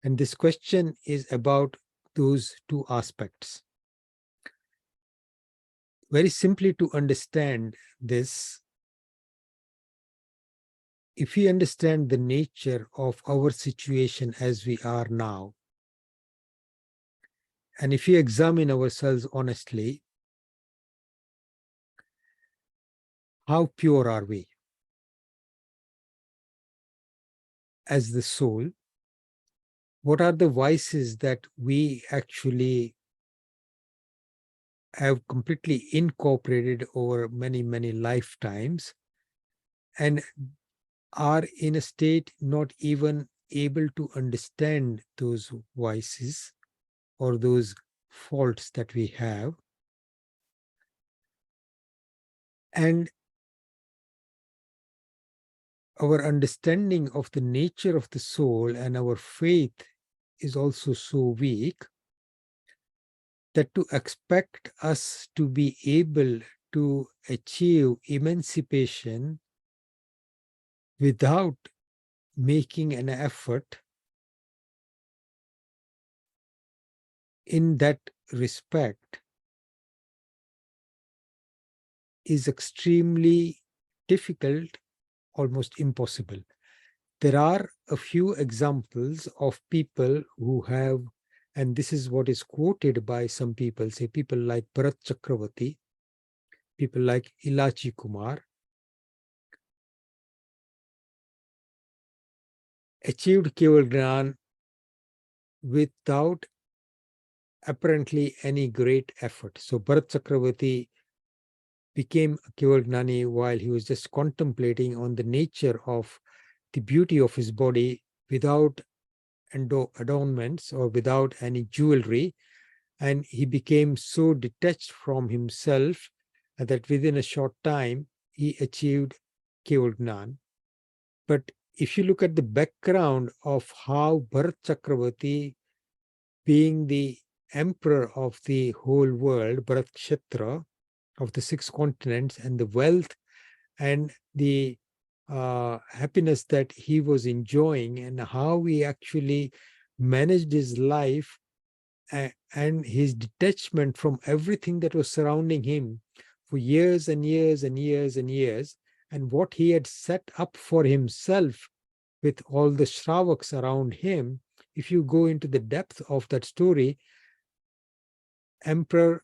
And this question is about those two aspects. Very simply, to understand this, if we understand the nature of our situation as we are now, and if we examine ourselves honestly, how pure are we as the soul? What are the vices that we actually have completely incorporated over many, many lifetimes, and are in a state not even able to understand those vices or those faults that we have? And our understanding of the nature of the soul and our faith is also so weak that to expect us to be able to achieve emancipation without making an effort in that respect is extremely difficult, almost impossible. There are a few examples of people who have, and this is what is quoted by some people, say people like Bharat Chakravarti, people like Ilachi Kumar, achieved Keval Gnan without apparently any great effort. So Bharat Chakravarti became a Keval Gnani while he was just contemplating on the nature of the beauty of his body without adornments or without any jewelry. And he became so detached from himself that within a short time, he achieved Keval Gnan. But if you look at the background of how Bharat Chakravarti, being the emperor of the whole world, Bharat Kshetra, of the 6 continents, and the wealth and the happiness that he was enjoying, and how he actually managed his life and his detachment from everything that was surrounding him for years and years and years and years, and what he had set up for himself with all the Shravaks around him. If you go into the depth of that story, Emperor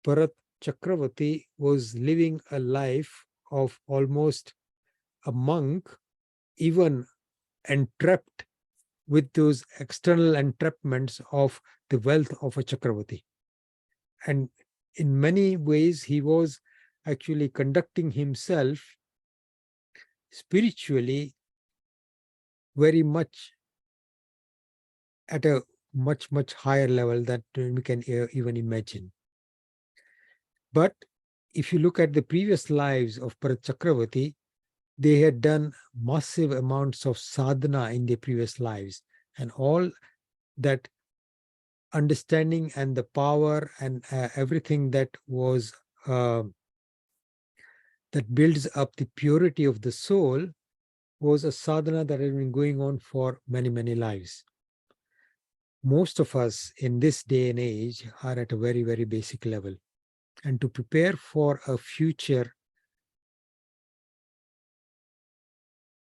Bharat Chakravarti was living a life of almost a monk, even entrapped with those external entrapments of the wealth of a Chakravarti. And in many ways, he was actually conducting himself spiritually very much at a much, much higher level that we can even imagine. But if you look at the previous lives of Bharat Chakravarti, they had done massive amounts of sadhana in their previous lives, and all that understanding and the power and everything that was that builds up the purity of the soul was a sadhana that has been going on for many, many lives. Most of us in this day and age are at a very, very basic level. And to prepare for a future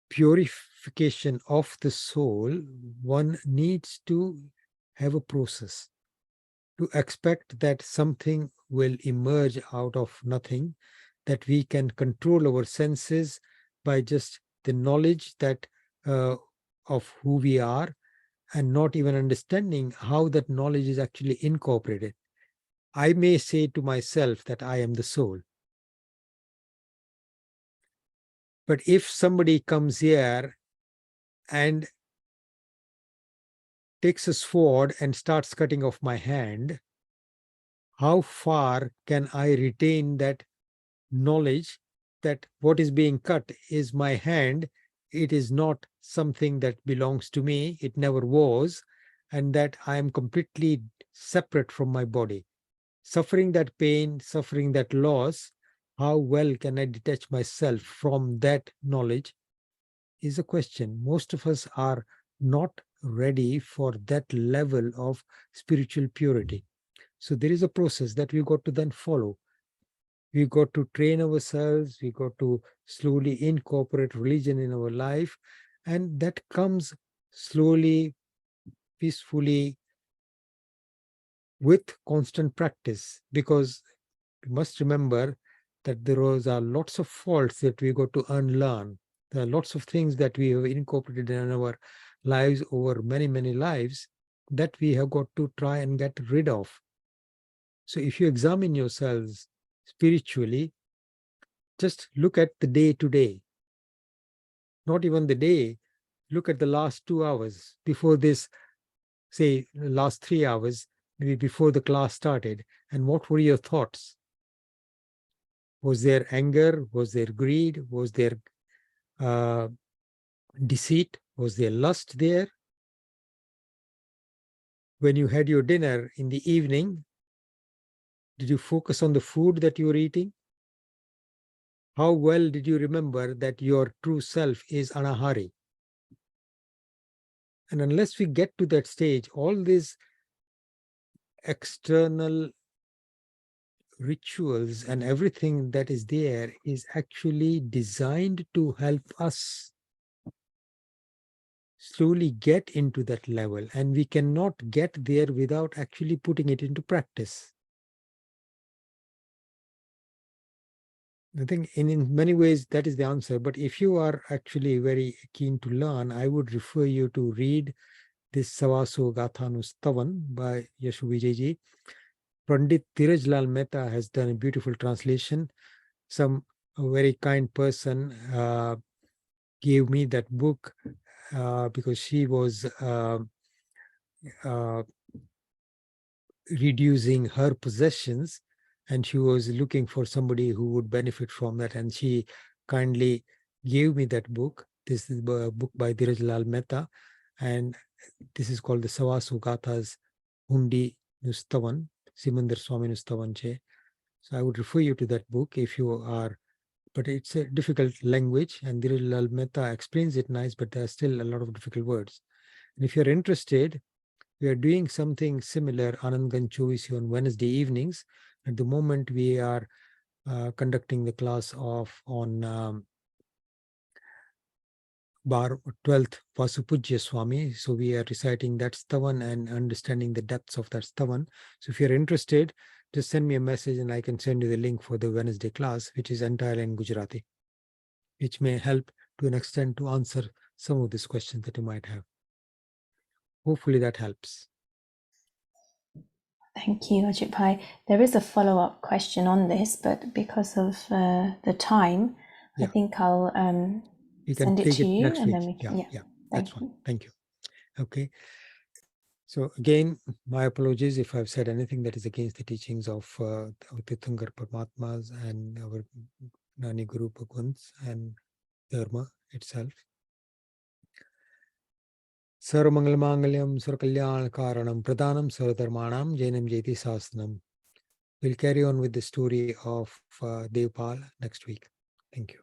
purification of the soul, one needs to have a process. To expect that something will emerge out of nothing, that we can control our senses by just the knowledge that of who we are, and not even understanding how that knowledge is actually incorporated. I may say to myself that I am the soul. But if somebody comes here and takes a sword and starts cutting off my hand, how far can I retain that knowledge that what is being cut is my hand? It is not something that belongs to me. It never was. And that I am completely separate from my body. Suffering that pain, suffering that loss, how well can I detach myself from that knowledge is a question. Most of us are not ready for that level of spiritual purity. So there is a process that we got to then follow. We got to train ourselves, we got to slowly incorporate religion in our life, and that comes slowly, peacefully, with constant practice, because we must remember that there are lots of faults that we got to unlearn. There are lots of things that we have incorporated in our lives over many, many lives that we have got to try and get rid of. So if you examine yourselves spiritually, just look at the day to day. Not even the day, look at the last 2 hours before this, say, last 3 hours, maybe before the class started. And what were your thoughts? Was there anger? Was there greed? Was there deceit? Was there lust there? When you had your dinner in the evening, did you focus on the food that you were eating? How well did you remember that your true self is anahari? And unless we get to that stage, all these external rituals and everything that is there is actually designed to help us slowly get into that level, and we cannot get there without actually putting it into practice. I think in many ways that is the answer, but if you are actually very keen to learn, I would refer you to read this Savaso Gathanustavan by Yashu Vijayji. Pandit Tirajlal Mehta has done a beautiful translation. A very kind person gave me that book because she was reducing her possessions, and she was looking for somebody who would benefit from that, and she kindly gave me that book. This is a book by Dhiraj Mehta, and this is called the Savasu Gathas Hundi Nustavan, Simandar Swami Nustavan Che. So I would refer you to that book if you are, but it's a difficult language, and Dhiraj Mehta explains it nice, but there are still a lot of difficult words. And if you're interested, we are doing something similar, Anand Ganchovisi, on Wednesday evenings. At the moment, we are conducting the class on Bar 12th Vasupujya Swami. So we are reciting that stavan and understanding the depths of that stavan. So if you're interested, just send me a message and I can send you the link for the Wednesday class, which is entirely in Gujarati, which may help to an extent to answer some of these questions that you might have. Hopefully that helps. Thank you, Ajit Pai. There is a follow-up question on this, but because of the time, I think I'll send it to you, and then we can. Yeah, that's fine. Thank you. Okay. So again, my apologies if I've said anything that is against the teachings of our Tirthankar Paramatmas and our Nani Guru Bhagwants and Dharma itself. Sarvamangalamangelyam Sarkalyan Karanam Pradhanam Sarvadharmanam Jainam Jayati Sasnam. We'll carry on with the story of Devpal next week. Thank you.